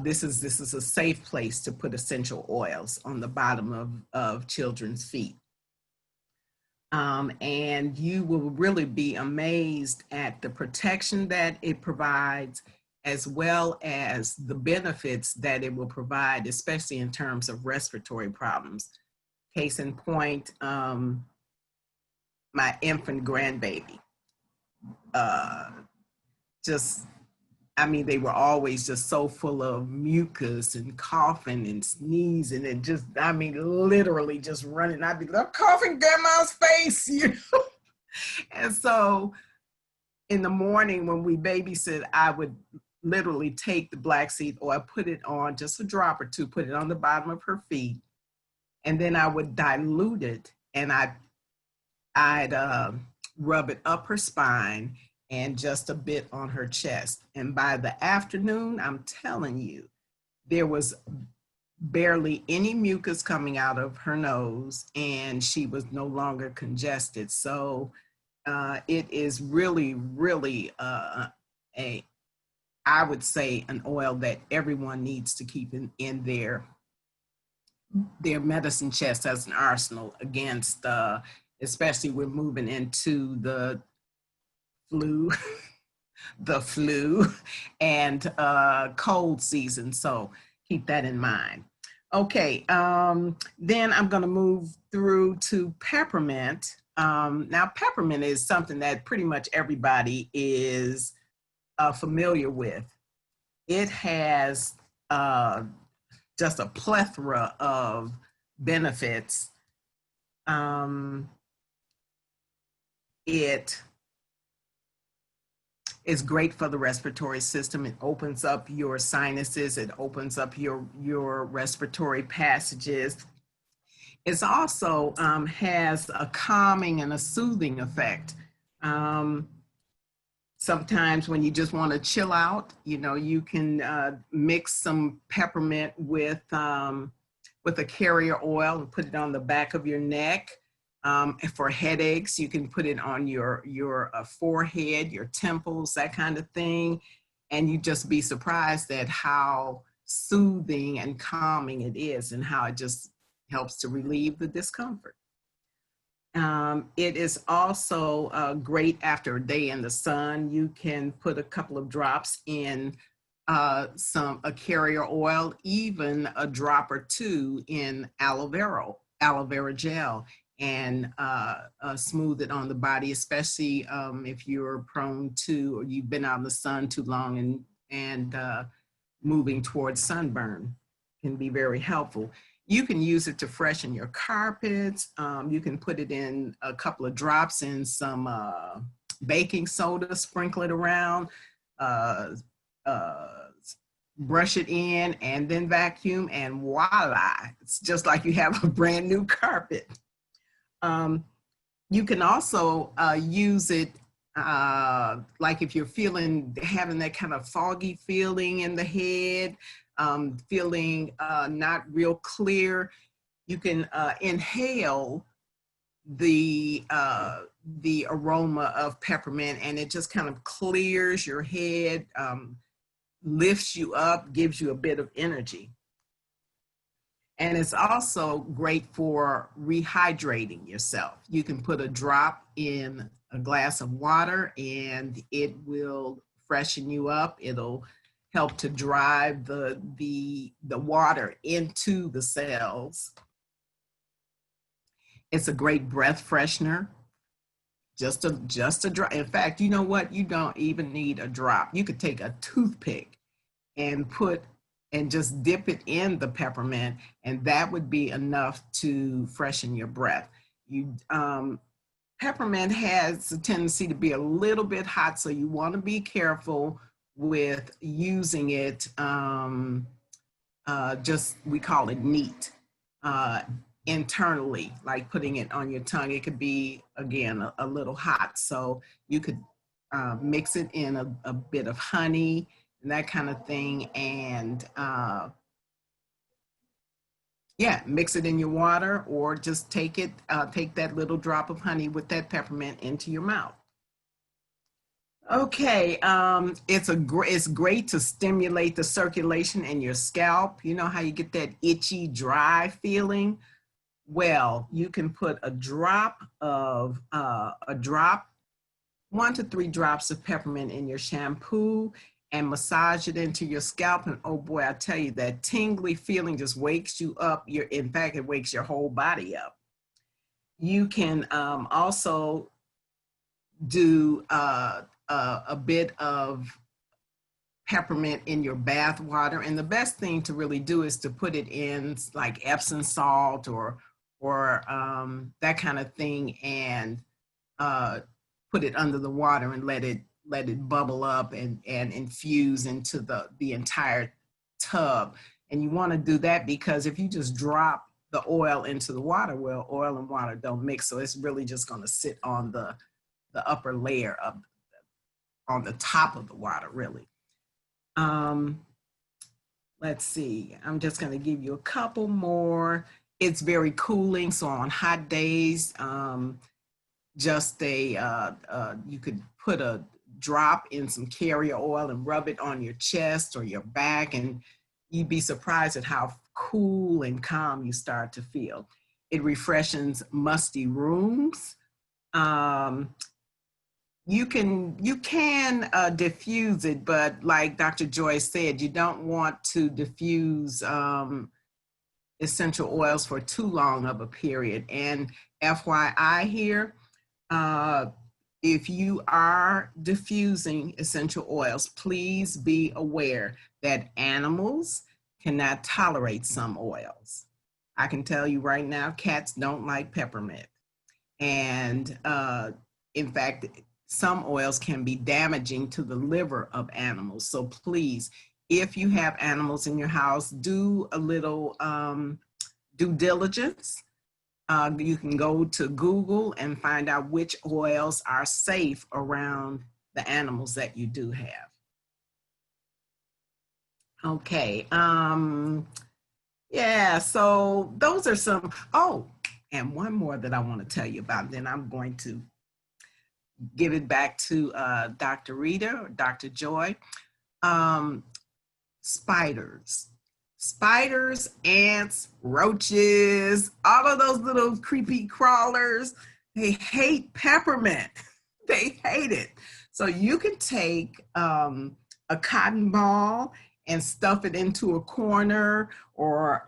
This is a safe place to put essential oils, on the bottom of children's feet. And you will really be amazed at the protection that it provides, as well as the benefits that it will provide, especially in terms of respiratory problems. Case in point, my infant grandbaby. They were always just so full of mucus and coughing and sneezing and just, literally just running. I'd be like, I'm coughing grandma's face, you know? And so in the morning when we babysit, I would literally take the black seed oil, put it on just a drop or two, put it on the bottom of her feet, and then I would dilute it, and I'd rub it up her spine and just a bit on her chest. And by the afternoon, I'm telling you, there was barely any mucus coming out of her nose, and she was no longer congested. So it is really, really I would say, an oil that everyone needs to keep in their medicine chest as an arsenal against, especially we're moving into the flu, and cold season. So keep that in mind. Okay, then I'm going to move through to peppermint. Now, peppermint is something that pretty much everybody is familiar with. It has just a plethora of benefits. It is great for the respiratory system. It opens up your sinuses. It opens up your respiratory passages. It also has a calming and a soothing effect. Sometimes when you just want to chill out, you can mix some peppermint with a carrier oil and put it on the back of your neck. For headaches, you can put it on your forehead, your temples, that kind of thing. And you just be surprised at how soothing and calming it is, and how it just helps to relieve the discomfort. It is also great after a day in the sun. You can put a couple of drops in a carrier oil, even a drop or two in aloe vera gel, and smooth it on the body, especially if you're prone to, or you've been out in the sun too long and moving towards sunburn can be very helpful. You can use it to freshen your carpets. You can put it in a couple of drops in some baking soda, sprinkle it around, brush it in, and then vacuum, and voila, it's just like you have a brand new carpet. You can also use it like if you're having that kind of foggy feeling in the head, feeling not real clear, you can inhale the aroma of peppermint, and it just kind of clears your head, lifts you up, gives you a bit of energy. And it's also great for rehydrating yourself. You can put a drop in a glass of water, and it will freshen you up. It'll help to drive the water into the cells. It's a great breath freshener. Just a drop. In fact, you know what? You don't even need a drop. You could take a toothpick and just dip it in the peppermint, and that would be enough to freshen your breath. Peppermint has a tendency to be a little bit hot, so you want to be careful with using it. We call it neat. Internally, like putting it on your tongue. It could be, again, a little hot. So you could mix it in a bit of honey and that kind of thing. And mix it in your water, or just take that little drop of honey with that peppermint into your mouth. Okay, it's great to stimulate the circulation in your scalp. You know how you get that itchy, dry feeling? Well, you can put a drop, 1 to 3 drops of peppermint in your shampoo and massage it into your scalp. And oh boy, I tell you, that tingly feeling just wakes you up. In fact, it wakes your whole body up. You can also do a bit of peppermint in your bath water. And the best thing to really do is to put it in like Epsom salt or that kind of thing, and put it under the water and let it bubble up and infuse into the entire tub. And you want to do that because if you just drop the oil into the water, well, oil and water don't mix, so it's really just going to sit on the upper layer on the top of the water, really. Let's see, I'm just going to give you a couple more. It's very cooling, so on hot days, you could put a drop in some carrier oil and rub it on your chest or your back, and you'd be surprised at how cool and calm you start to feel. It refreshes musty rooms. You can diffuse it, but like Dr. Joy said, you don't want to diffuse essential oils for too long of a period. And FYI here, if you are diffusing essential oils, please be aware that animals cannot tolerate some oils. I can tell you right now, cats don't like peppermint. And in fact, some oils can be damaging to the liver of animals. So please, if you have animals in your house, do a little due diligence. You can go to Google and find out which oils are safe around the animals that you do have. Okay, so those are some, and one more that I want to tell you about, then I'm going to give it back to Dr. Rita or Dr. Joy. Spiders, ants, roaches, all of those little creepy crawlers, they hate peppermint. They hate it. So you can take a cotton ball and stuff it into a corner or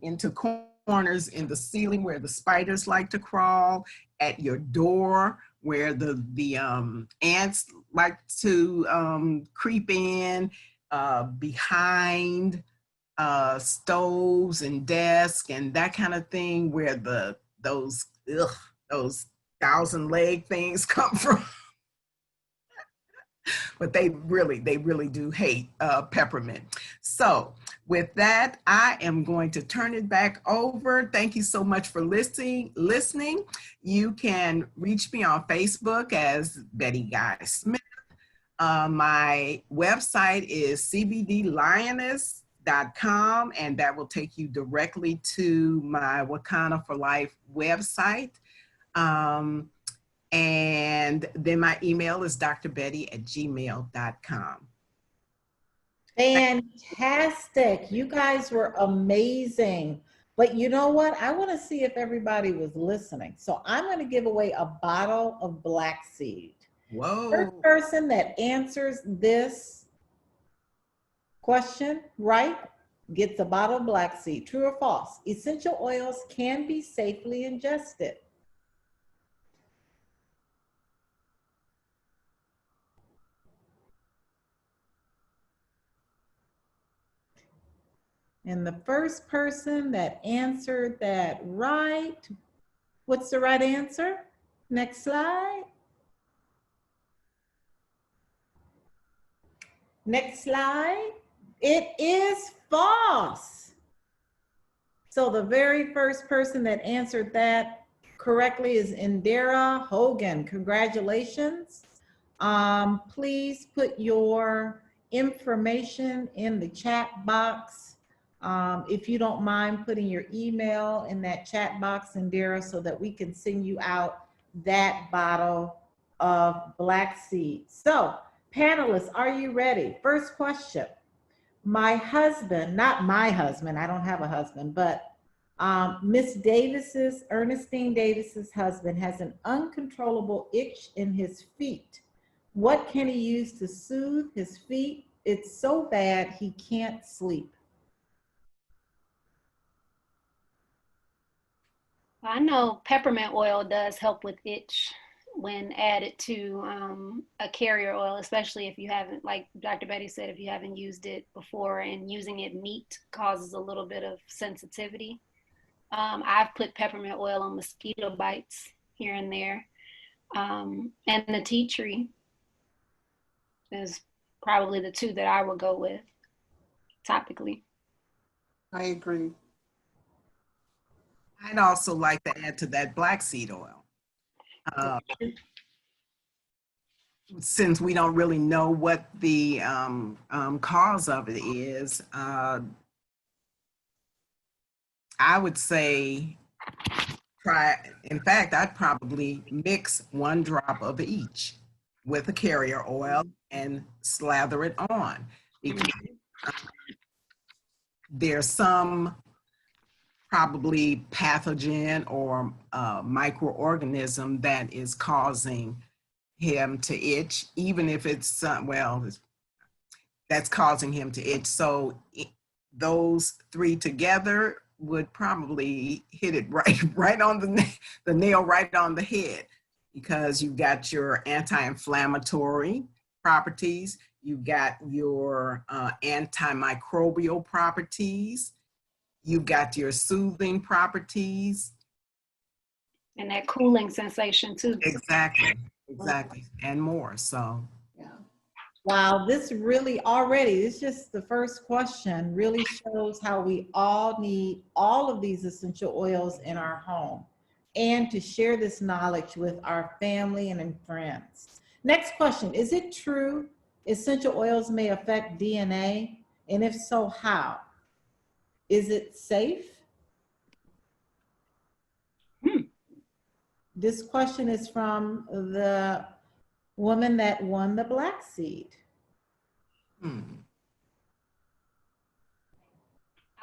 into corners in the ceiling where the spiders like to crawl, at your door where the ants like to creep in, behind stoves and desks and that kind of thing, where those 1,000-leg things come from. But they really do hate peppermint. So with that, I am going to turn it back over. Thank you so much for listening. You can reach me on Facebook as Betty Guy Smith. My website is cbdlioness.com, and that will take you directly to my Wakana for Life website. And then my email is drbetty@gmail.com. Fantastic. You guys were amazing. But you know what? I want to see if everybody was listening. So I'm going to give away a bottle of black seed. Whoa. First person that answers this question right gets a bottle of black seed. True or false? Essential oils can be safely ingested. And the first person that answered that right, what's the right answer? Next slide. Next slide. It is false. So the very first person that answered that correctly is Indira Hogan. Congratulations. Please put your information in the chat box. If you don't mind putting your email in that chat box, Indira, so that we can send you out that bottle of black seed. So, panelists, are you ready? First question. My husband, not my husband, I don't have a husband, but Miss Davis's, Ernestine Davis's husband has an uncontrollable itch in his feet. What can he use to soothe his feet? It's so bad he can't sleep. I know peppermint oil does help with itch when added to a carrier oil, especially if you haven't, like Dr. Betty said, if you haven't used it before, and using it neat causes a little bit of sensitivity. I've put peppermint oil on mosquito bites here and there. And the tea tree is probably the two that I would go with topically. I agree. I'd also like to add to that black seed oil. Since we don't really know what the cause of it is, I would say try, in fact, I'd probably mix 1 drop of each with a carrier oil and slather it on. Because there's some probably pathogen or microorganism that is causing him to itch, even if it's, that's causing him to itch. So those 3 together would probably hit it right on the nail right on the head, because you've got your anti-inflammatory properties, you've got your antimicrobial properties, you've got your soothing properties. And that cooling sensation too. Exactly, and more, so. Yeah. Wow, this really already, it's just the first question, really shows how we all need all of these essential oils in our home, and to share this knowledge with our family and friends. Next question, is it true essential oils may affect DNA? And if so, how? Is it safe? This question is from the woman that won the black seed. I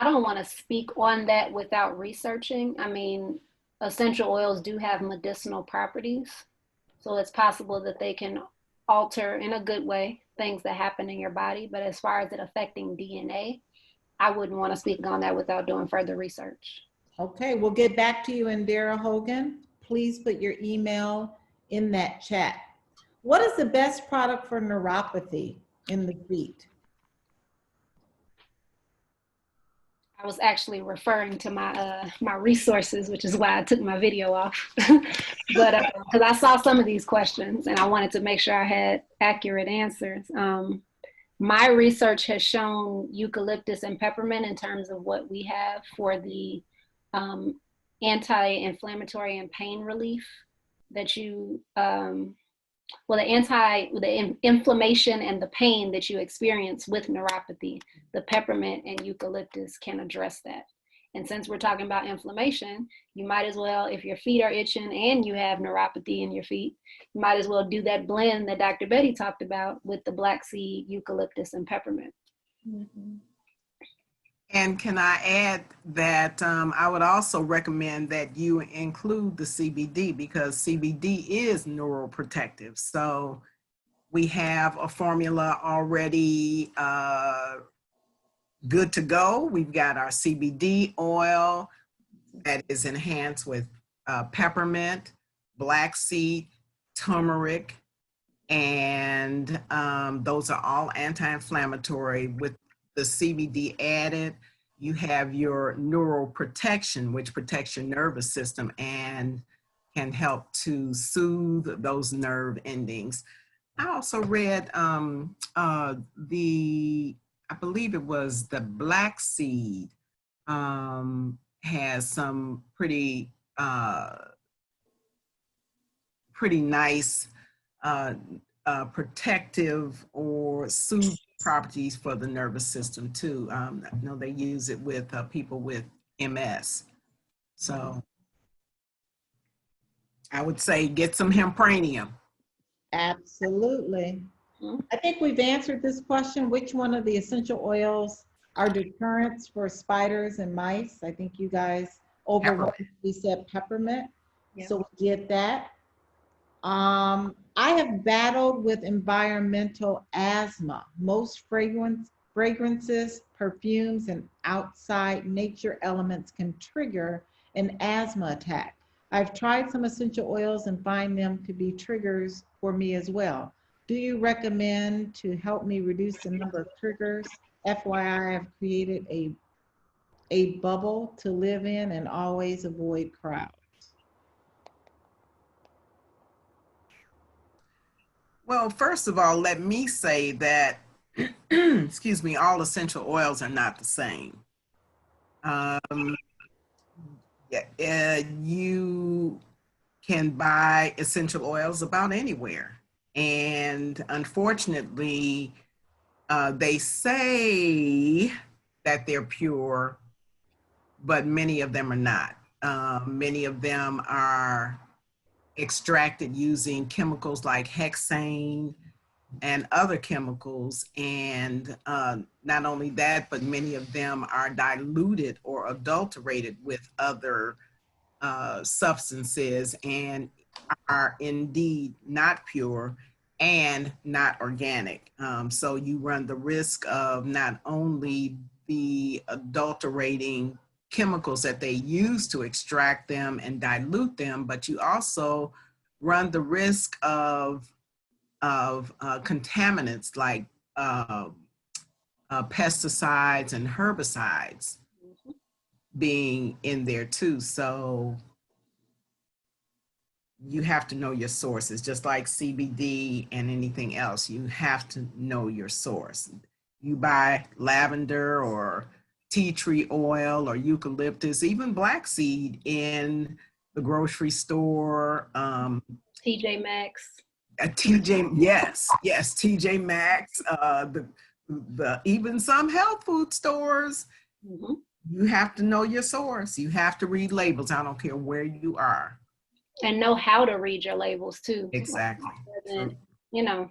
don't want to speak on that without researching. I mean, essential oils do have medicinal properties, so it's possible that they can alter, in a good way, things that happen in your body. But as far as it affecting DNA, I wouldn't want to speak on that without doing further research. Okay, we'll get back to you, Indira Hogan. Please put your email in that chat. What is the best product for neuropathy in the feet? I was actually referring to my my resources, which is why I took my video off. But because I saw some of these questions and I wanted to make sure I had accurate answers. My research has shown eucalyptus and peppermint in terms of what we have for the anti-inflammatory and pain relief that you, the inflammation and the pain that you experience with neuropathy, the peppermint and eucalyptus can address that. And since we're talking about inflammation, you might as well, if your feet are itching and you have neuropathy in your feet, you might as well do that blend that Dr. Betty talked about with the black seed, eucalyptus, and peppermint. And can I add that I would also recommend that you include the CBD because CBD is neuroprotective. So we have a formula already good to go. We've got our CBD oil that is enhanced with peppermint, black seed, turmeric, and those are all anti-inflammatory. With the CBD added, you have your neural protection, which protects your nervous system and can help to soothe those nerve endings. I also read I believe it was the black seed has some pretty nice protective or soothing properties for the nervous system too. I know they use it with people with MS. So I would say get some hempranium. Absolutely. I think we've answered this question. Which one of the essential oils are deterrents for spiders and mice? I think you guys overwhelmingly said peppermint. Yeah. So we get that. I have battled with environmental asthma. Most fragrances, perfumes, and outside nature elements can trigger an asthma attack. I've tried some essential oils and find them to be triggers for me as well. Do you recommend to help me reduce the number of triggers? FYI, I've created a bubble to live in and always avoid crowds. Well, first of all, let me say that, excuse me, all essential oils are not the same. You can buy essential oils about anywhere. And unfortunately, they say that they're pure, but many of them are not. Many of them are extracted using chemicals like hexane and other chemicals. And not only that, but many of them are diluted or adulterated with other substances and are indeed not pure and not organic. So you run the risk of not only the adulterating chemicals that they use to extract them and dilute them, but you also run the risk of contaminants like pesticides and herbicides being in there too. So you have to know your sources, just like CBD and anything else. You have to know your source. You buy lavender or tea tree oil or eucalyptus, even black seed in the grocery store. TJ Maxx. Yes, TJ Maxx, the even some health food stores. Mm-hmm. You have to know your source. You have to read labels. I don't care where you are. And know how to read your labels too. Exactly. You know,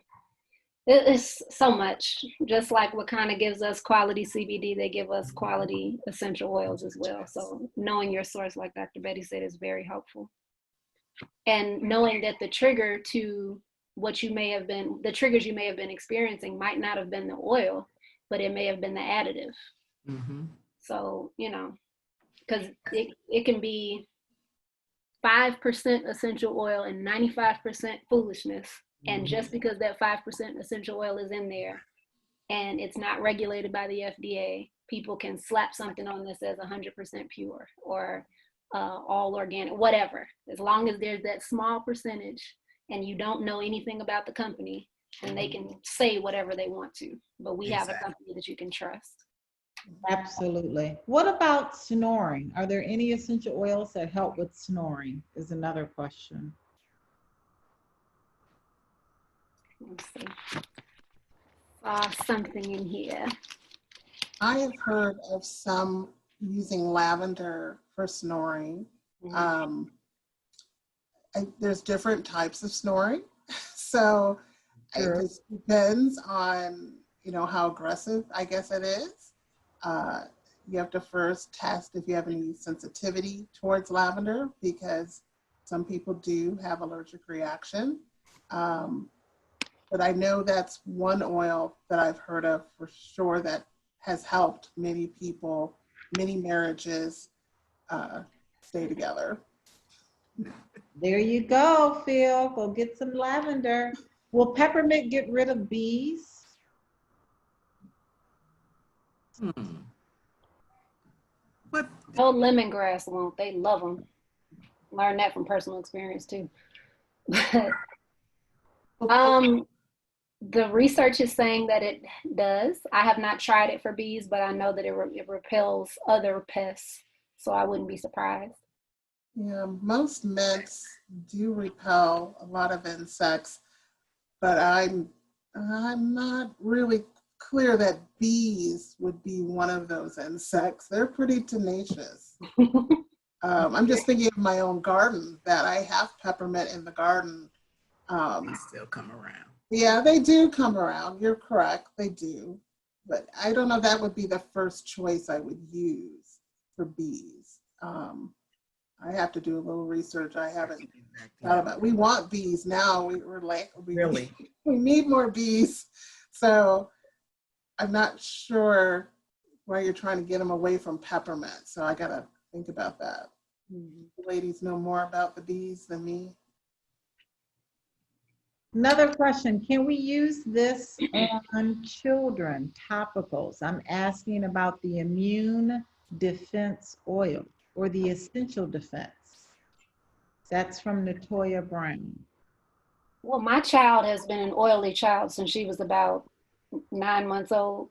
it's so much. Just like what kind of gives us quality CBD, they give us quality essential oils as well. So knowing your source, like Dr. Betty said, is very helpful. And knowing that the trigger to what you may have been, the triggers you may have been experiencing might not have been the oil, but it may have been the additive. Mm-hmm. So, you know, because it can be 5% essential oil and 95% foolishness. And just because that 5% essential oil is in there and it's not regulated by the FDA, people can slap something on this as 100% pure or all organic, whatever. As long as there's that small percentage and you don't know anything about the company, then they can say whatever they want to. But we have a company that you can trust. Absolutely. What about snoring? Are there any essential oils that help with snoring? Is another question. Let's see. Something in here. I have heard of some using lavender for snoring. Mm-hmm. There's different types of snoring. So Sure. it just depends on, how aggressive I guess it is. you have to first test if you have any sensitivity towards lavender, because some people do have allergic reaction. But I know that's one oil that I've heard of for sure that has helped many people, many marriages stay together. There you go, Phil. Go get some lavender. Will peppermint get rid of bees? What? Oh, lemongrass won't. They love them. Learned that from personal experience too. The research is saying that it does. I have not tried it for bees, but I know that it repels other pests, so I wouldn't be surprised. Yeah, most mints do repel a lot of insects, but I'm not really clear that bees would be one of those insects. They're pretty tenacious. I'm just thinking of my own garden, that I have peppermint in the garden. They still come around. Yeah, they do come around. You're correct. They do. But I don't know if that would be the first choice I would use for bees. I have to do a little research. I haven't thought about. We want bees now. We're like, Really? we need more bees. So I'm not sure why you're trying to get them away from peppermint. So I got to think about that. The ladies know more about the bees than me. Another question, can we use this on children, topicals? I'm asking about the immune defense oil or the essential defense. That's from Natoya Brown. Well, my child has been an oily child since she was about 9 months old.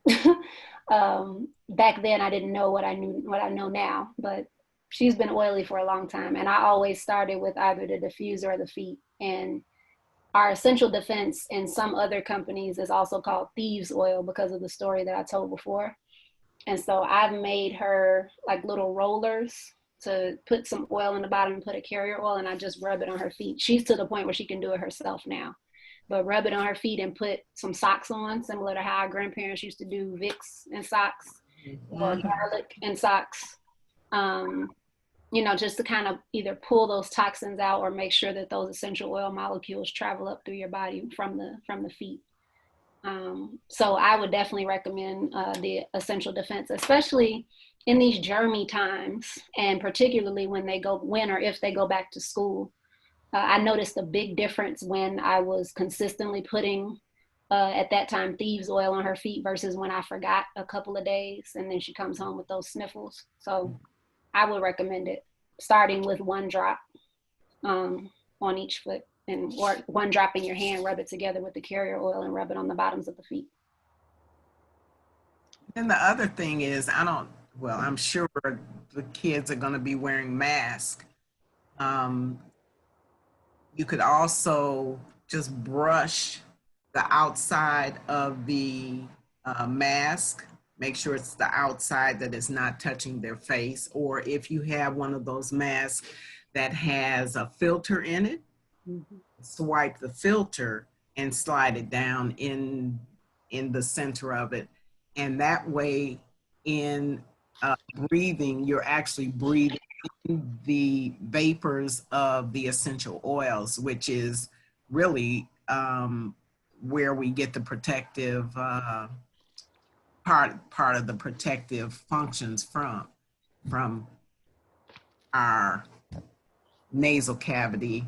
Back then I didn't know what I know now, but she's been oily for a long time. And I always started with either the diffuser or the feet. And our essential defense in some other companies is also called thieves oil because of the story that I told before. And so I've made her like little rollers to put some oil in the bottom and put a carrier oil, and I just rub it on her feet. She's to the point where she can do it herself now. But rub it on her feet and put some socks on, similar to how our grandparents used to do Vicks and socks or garlic and socks. Just to kind of either pull those toxins out or make sure that those essential oil molecules travel up through your body from the feet. So I would definitely recommend the essential defense, especially in these germy times, and particularly when or if they go back to school. I noticed a big difference when I was consistently putting, at that time, thieves oil on her feet versus when I forgot a couple of days and then she comes home with those sniffles. So I would recommend it, starting with 1 drop on each foot, or 1 drop in your hand, rub it together with the carrier oil and rub it on the bottoms of the feet. And the other thing is, I'm sure the kids are going to be wearing masks. You could also just brush the outside of the mask. Make sure it's the outside that is not touching their face. Or if you have one of those masks that has a filter in it, swipe the filter and slide it down in the center of it. And that way, in breathing, you're actually breathing in the vapors of the essential oils, which is really where we get the protective part of the protective functions from our nasal cavity,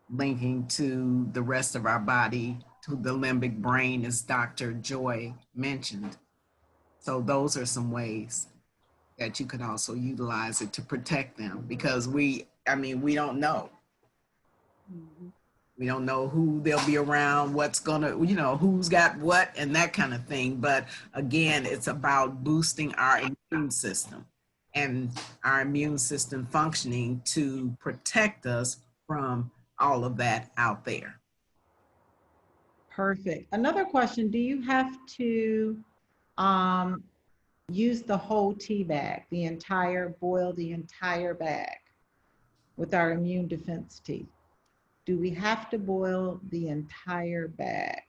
linking to the rest of our body, to the limbic brain, as Dr. Joy mentioned. So those are some ways that you can also utilize it to protect them, because we don't know. We don't know who they'll be around, what's gonna, who's got what and that kind of thing. But again, it's about boosting our immune system and our immune system functioning to protect us from all of that out there. Perfect. Another question, do you have to use the whole tea bag, boil the entire bag with our immune defense tea? Do we have to boil the entire bag?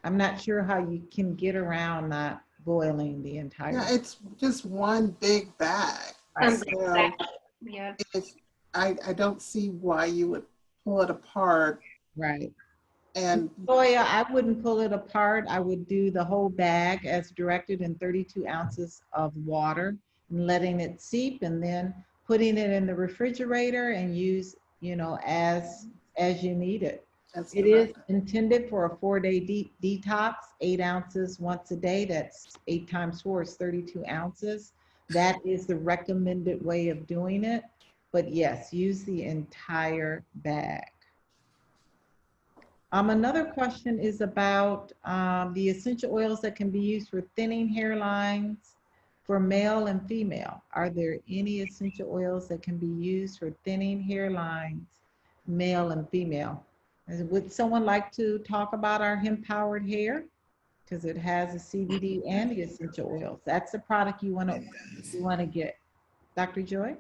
I'm not sure how you can get around not boiling the entire. Yeah, it's just one big bag. Right. So Yeah. I don't see why you would pull it apart. Right. And Toya, I wouldn't pull it apart. I would do the whole bag as directed in 32 ounces of water and letting it seep, and then putting it in the refrigerator and use, as you need it. that's It is directed. intended for a 4-day detox, 8 ounces once a day. That's 8 times 4 is 32 ounces. That is the recommended way of doing it. But yes, use the entire bag. Another question is about the essential oils that can be used for thinning hairlines for male and female. Are there any essential oils that can be used for thinning hairlines, male and female? Would someone like to talk about our hemp-powered hair? Because it has the CBD and the essential oils. That's the product you want to get. Dr. Joy?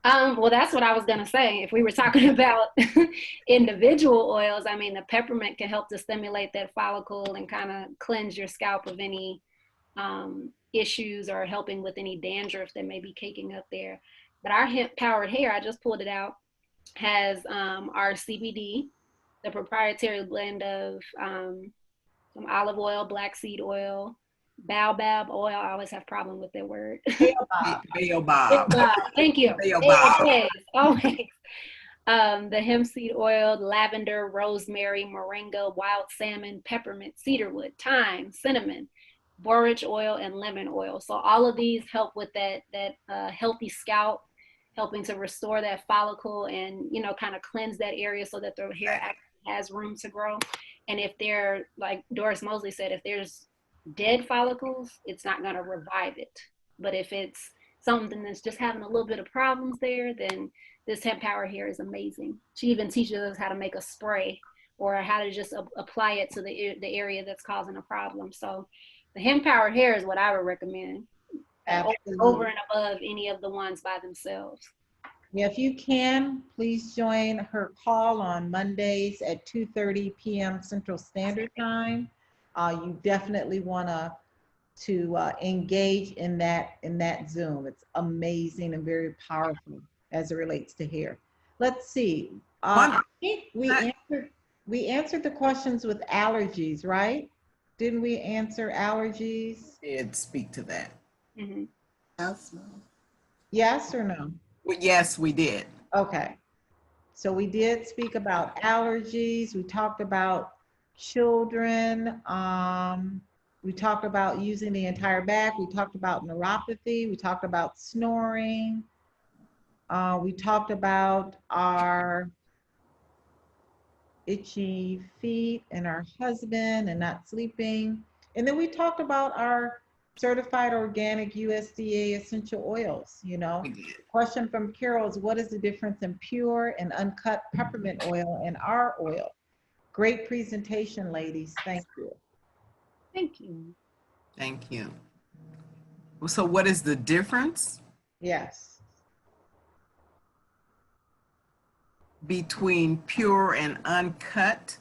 Well, that's what I was going to say. If we were talking about individual oils, I mean, the peppermint can help to stimulate that follicle and kind of cleanse your scalp of any issues or helping with any dandruff that may be caking up there. But our hemp powered hair, I just pulled it out, has our CBD, the proprietary blend of some olive oil, black seed oil, baobab oil. I always have problem with that word. Baobab. Thank you. Baobab. Always. The hemp seed oil, lavender, rosemary, moringa, wild salmon, peppermint, cedarwood, thyme, cinnamon, borage oil, and lemon oil. So all of these help with that healthy scalp, helping to restore that follicle and, kind of cleanse that area so that the hair actually has room to grow. And if they're, like Doris Mosley said, if there's dead follicles, it's not going to revive it. But if it's something that's just having a little bit of problems there, then this hemp power hair is amazing. She even teaches us how to make a spray or how to just apply it to the area that's causing a problem. So the hemp power hair is what I would recommend over and above any of the ones by themselves. Yeah, if you can, please join her call on Mondays at 2:30 p.m. Central Standard Time. You definitely want to engage in that Zoom. It's amazing and very powerful as it relates to hair. Let's see. I think we answered the questions with allergies, right? Didn't we answer allergies? Did speak to that. Mm-hmm. Asthma. Yes or no? Well, yes, we did. Okay. So we did speak about allergies. We talked about children. We talked about using the entire bag. We talked about neuropathy. We talked about snoring. We talked about our itchy feet and our husband and not sleeping. And then we talked about our certified organic USDA essential oils. We did. Question from Carol is, what is the difference in pure and uncut peppermint oil and our oil? Great presentation, ladies. Thank you. Thank you. Thank you. So what is the difference Yes. between pure and uncut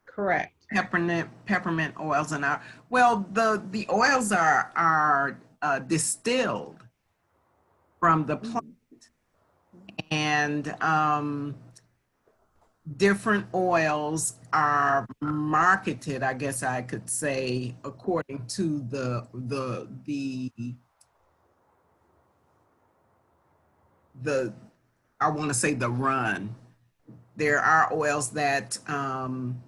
Correct. peppermint oils and our, well, the oils are distilled from the plant, and different oils are marketed, I guess I could say, according to the I want to say the run. There are oils that come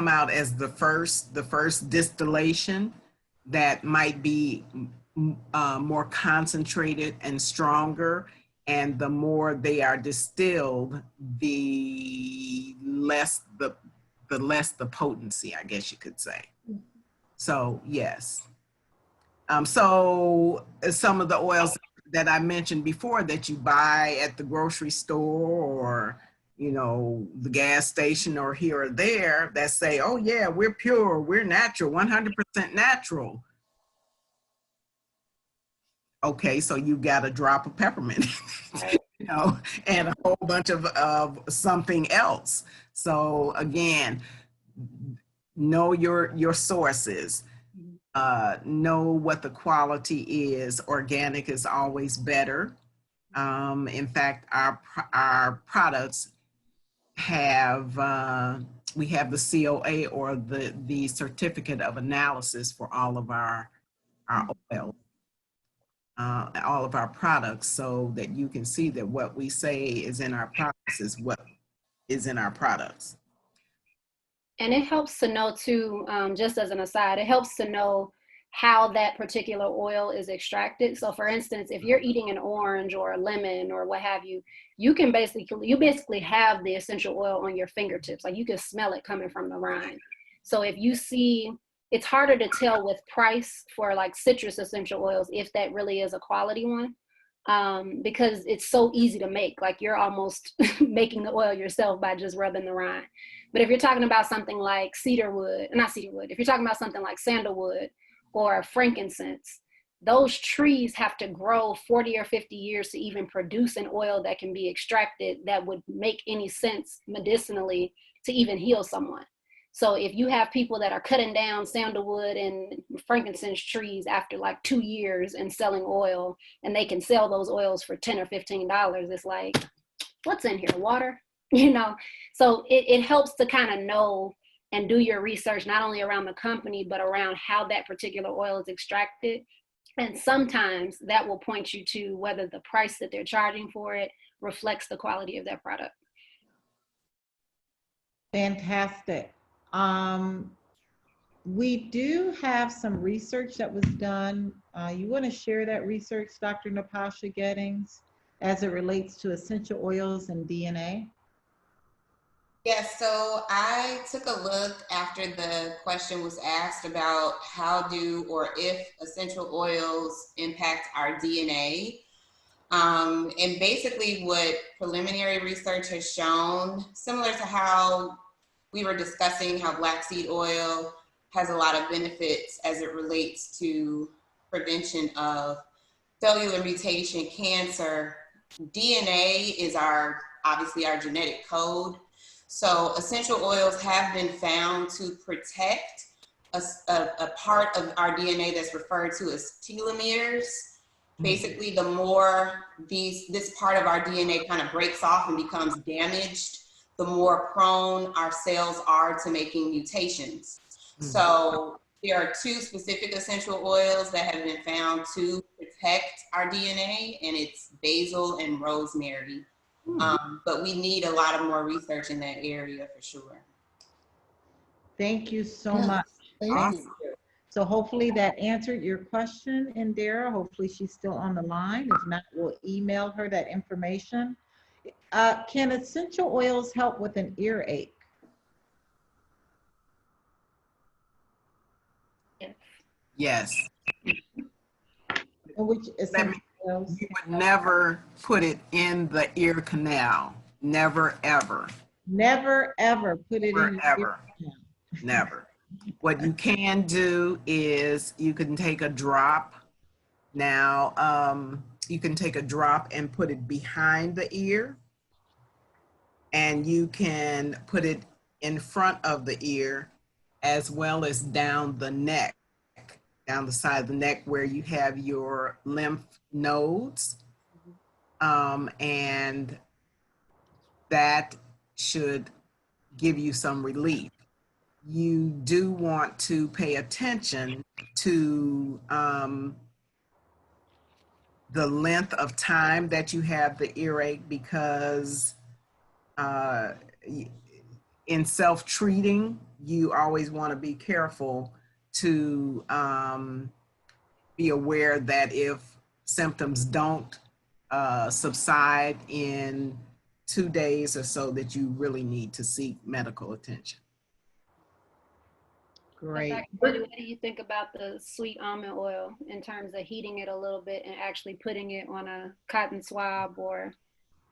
out as the first distillation that might be more concentrated and stronger, and the more they are distilled, the less the potency, I guess you could say. So yes. So some of the oils that I mentioned before that you buy at the grocery store or the gas station or here or there that say, oh yeah, we're pure, we're natural, 100% natural. Okay, so you got a drop of peppermint, and a whole bunch of something else. So again, know your sources, know what the quality is. Organic is always better. In fact, our products have, we have the COA, or the certificate of analysis, for all of our oil, all of our products, so that you can see that what we say is in our products is what is in our products. And it helps to know too, just as an aside, it helps to know how that particular oil is extracted. So for instance, if you're eating an orange or a lemon or what have you, you basically have the essential oil on your fingertips. Like you can smell it coming from the rind. So if you see, it's harder to tell with price for like citrus essential oils if that really is a quality one, because it's so easy to make. Like you're almost making the oil yourself by just rubbing the rind. But if you're talking about something like if you're talking about something like sandalwood or frankincense, those trees have to grow 40 or 50 years to even produce an oil that can be extracted that would make any sense medicinally to even heal someone. So if you have people that are cutting down sandalwood and frankincense trees after like 2 years and selling oil, and they can sell those oils for $10 or $15, it's like, what's in here? Water? So it helps to kind of know and do your research, not only around the company, but around how that particular oil is extracted. And sometimes that will point you to whether the price that they're charging for it reflects the quality of that product. Fantastic. We do have some research that was done. You want to share that research, Dr. Natasha Gettings, as it relates to essential oils and DNA? Yes, so I took a look after the question was asked about how do or if essential oils impact our DNA. And basically what preliminary research has shown, similar to how we were discussing how black seed oil has a lot of benefits as it relates to prevention of cellular mutation, cancer. DNA is obviously our genetic code. So essential oils have been found to protect a part of our DNA that's referred to as telomeres. Basically, the more this part of our DNA kind of breaks off and becomes damaged, the more prone our cells are to making mutations. So there are 2 specific essential oils that have been found to protect our DNA, and it's basil and rosemary. But we need a lot of more research in that area for sure. Thank you so Yes, much. Thank you. So hopefully that answered your question, Indira. Hopefully she's still on the line. If not, we'll email her that information. Can essential oils help with an earache? Yes. And which essential oils? You would never put it in the ear canal. Never, ever. Never, ever put it in your Ever. ear canal. Never. What you can do is you can take a drop. Now, you can take a drop and put it behind the ear, and you can put it in front of the ear as well as down the neck, down the side of the neck where you have your lymph nodes. And that should give you some relief. You do want to pay attention to the length of time that you have the earache, because in self-treating, you always want to be careful to be aware that if symptoms don't subside in 2 days or so, that you really need to seek medical attention. Great. What do you think about the sweet almond oil in terms of heating it a little bit and actually putting it on a cotton swab or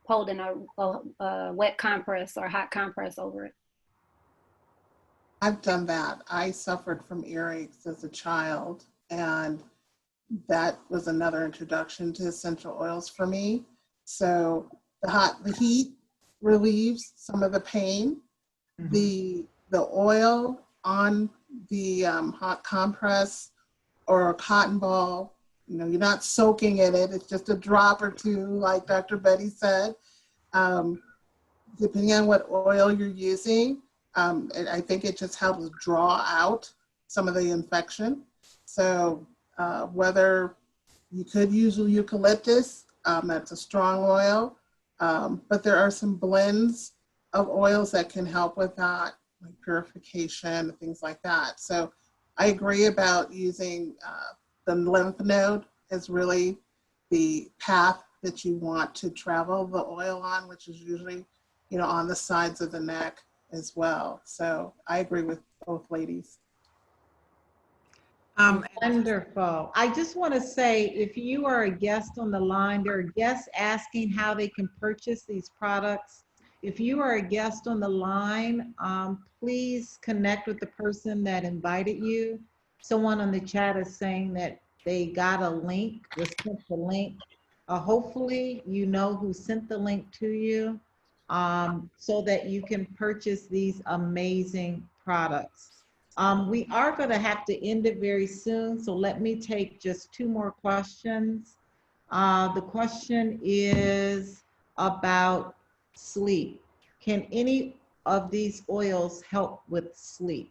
holding a wet compress or hot compress over it? I've done that. I suffered from earaches as a child, and that was another introduction to essential oils for me. So the heat relieves some of the pain. The oil on the hot compress or a cotton ball. You know, you're not soaking in it. It's just a drop or two, like Dr. Betty said. Depending on what oil you're using, and I think it just helps draw out some of the infection. So whether you could use eucalyptus, that's a strong oil, but there are some blends of oils that can help with that, like purification, things like that. So I agree about using the lymph node as really the path that you want to travel the oil on, which is usually, you know, on the sides of the neck as well. So I agree with both ladies. Wonderful. I just want to say, if you are a guest on the line, there are guests asking how they can purchase these products. If you are a guest on the line, please connect with the person that invited you. Someone on the chat is saying that they got a link, was sent the link. Hopefully you know who sent the link to you, so that you can purchase these amazing products. We are going to have to end it very soon, so let me take just 2 more questions. The question is about sleep. Can any of these oils help with sleep?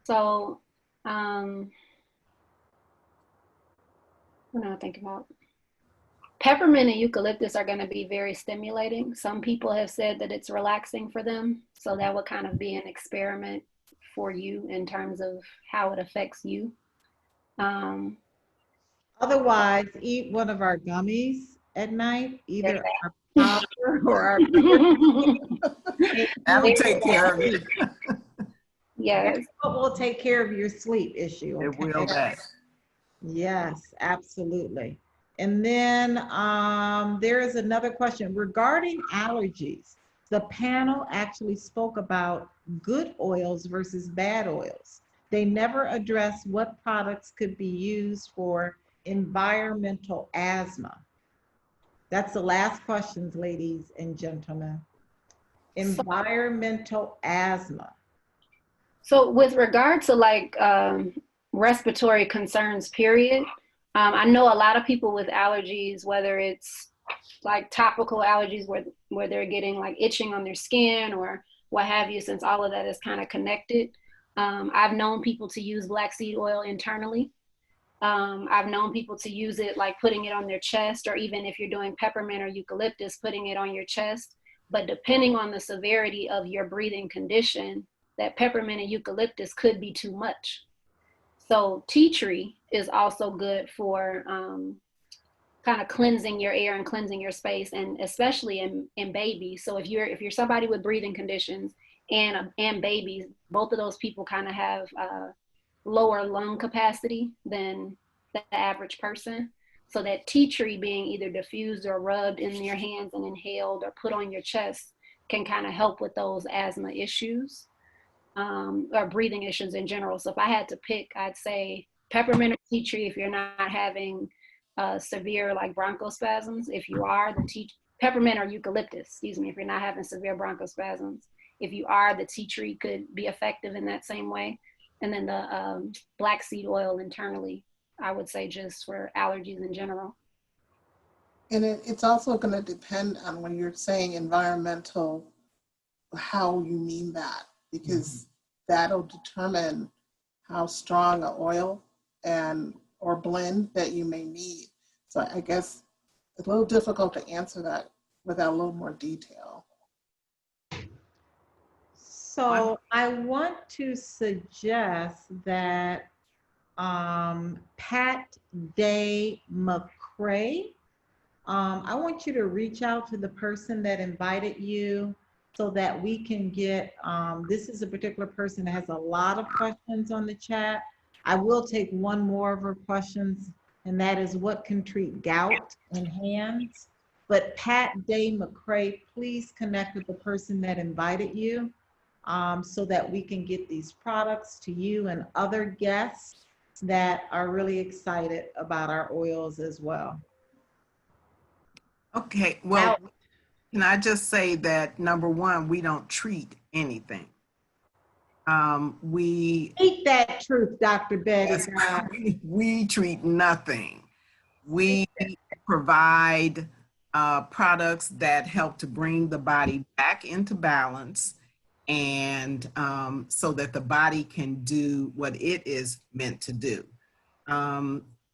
So, what am I thinking about? Peppermint and eucalyptus are going to be very stimulating. Some people have said that it's relaxing for them. So that would kind of be an experiment for you in terms of how it affects you. Otherwise, eat one of our gummies at night, either our powder or our That would take care of it. Yes. That's what will take care of your sleep issue. It will that. Yes, absolutely. And then there is another question regarding allergies. The panel actually spoke about good oils versus bad oils. They never addressed what products could be used for environmental asthma. That's the last questions, ladies and gentlemen. Environmental asthma. So with regard to like respiratory concerns, period, I know a lot of people with allergies, whether it's like topical allergies where they're getting like itching on their skin or what have you, since all of that is kind of connected. I've known people to use black seed oil internally. I've known people to use it like putting it on their chest, or even if you're doing peppermint or eucalyptus, putting it on your chest. But depending on the severity of your breathing condition, that peppermint and eucalyptus could be too much. So tea tree is also good for kind of cleansing your air and cleansing your space, and especially in babies. So if you're somebody with breathing conditions and babies, both of those people kind of have lower lung capacity than the average person. So that tea tree being either diffused or rubbed in your hands and inhaled or put on your chest can kind of help with those asthma issues. Or breathing issues in general. So if I had to pick, I'd say peppermint or tea tree if you're not having severe like bronchospasms. If you are, the peppermint or eucalyptus, excuse me, if you're not having severe bronchospasms. If you are, the tea tree could be effective in that same way. And then the black seed oil internally, I would say just for allergies in general. And it's also going to depend on when you're saying environmental, how you mean that, because that'll determine how strong an oil or blend that you may need. So I guess it's a little difficult to answer that without a little more detail. So I want to suggest that Pat Day McCray, I want you to reach out to the person that invited you so that we can get, this is a particular person that has a lot of questions on the chat. I will take one more of her questions, and that is what can treat gout in hands. But Pat Day McCray, please connect with the person that invited you so that we can get these products to you and other guests that are really excited about our oils as well. Okay, well, Can I just say that, number one, we don't treat anything. We Eat that truth, Dr. Betty. Yes, we treat nothing. We provide products that help to bring the body back into balance, and so that the body can do what it is meant to do.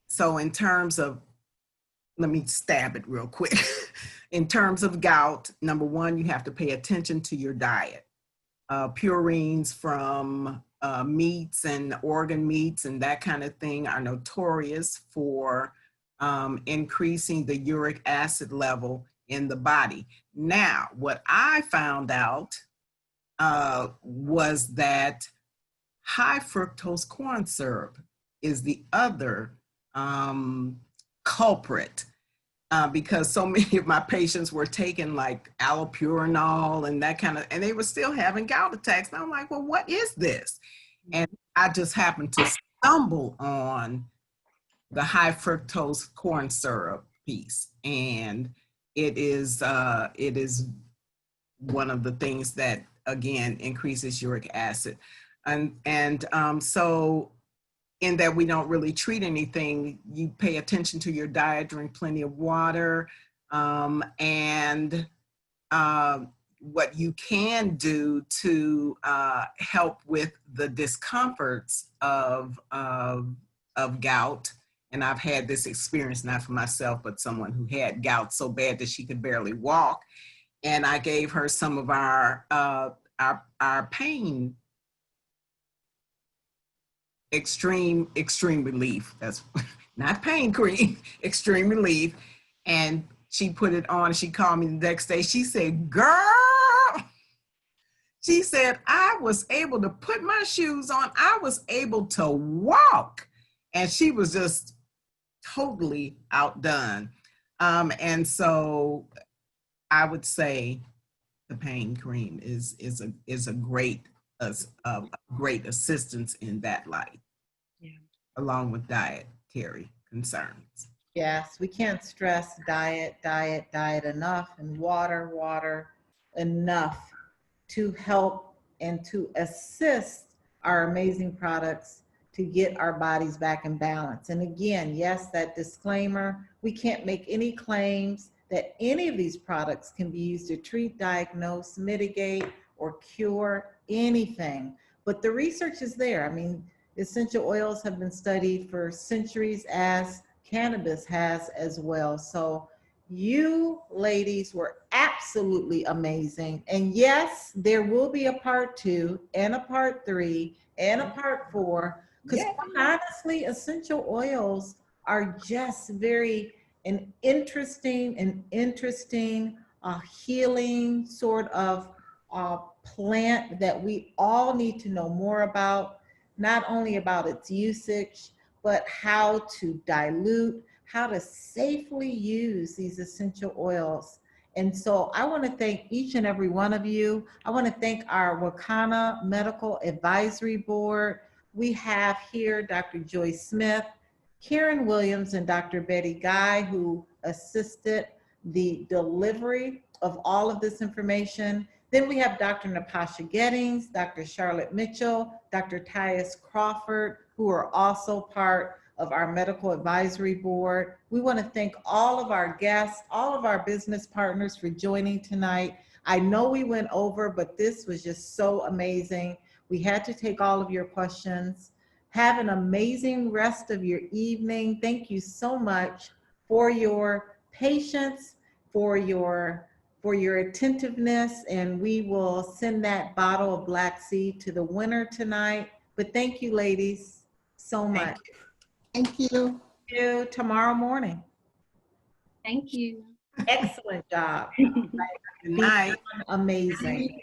So in terms of, let me stab it real quick. In terms of gout, number one, you have to pay attention to your diet. Purines from meats and organ meats and that kind of thing are notorious for increasing the uric acid level in the body. Now, what I found out was that high fructose corn syrup is the other culprit. Because so many of my patients were taking like allopurinol and that kind of, and they were still having gout attacks. And I'm like, well, what is this? And I just happened to stumble on the high fructose corn syrup piece. And it is one of the things that, again, increases uric acid. And so in that we don't really treat anything, you pay attention to your diet, drink plenty of water, and what you can do to help with the discomforts of gout. And I've had this experience, not for myself, but someone who had gout so bad that she could barely walk. And I gave her some of our pain extreme relief. That's not pain cream, extreme relief. And she put it on. She called me the next day. She said, girl, she said, I was able to put my shoes on. I was able to walk. And she was just totally outdone. And so I would say the pain cream is a great assistance in that light, along with dietary concerns. Yes, we can't stress diet enough, and water enough to help and to assist our amazing products to get our bodies back in balance. And again, yes, that disclaimer, we can't make any claims that any of these products can be used to treat, diagnose, mitigate, or cure anything. But the research is there. I mean, essential oils have been studied for centuries, as cannabis has as well. So you ladies were absolutely amazing. And yes, there will be a part 2 and a part 3 and a part 4, because honestly, essential oils are just an interesting healing sort of plant that we all need to know more about, not only about its usage, but how to dilute, how to safely use these essential oils. And so I want to thank each and every one of you. I want to thank our Wakana Medical Advisory Board. We have here Dr. Joy Smith, Karen Williams, and Dr. Betty Guy, who assisted the delivery of all of this information. Then we have Dr. Natasha Gettings, Dr. Charlotte Mitchell, Dr. Tyus Crawford, who are also part of our medical advisory board. We want to thank all of our guests, all of our business partners for joining tonight. I know we went over, but this was just so amazing. We had to take all of your questions. Have an amazing rest of your evening. Thank you so much for your patience, for your attentiveness, and we will send that bottle of Black Seed to the winner tonight. But thank you, ladies, so much. Thank you. See you tomorrow morning. Thank you. Excellent job. Good night. Amazing.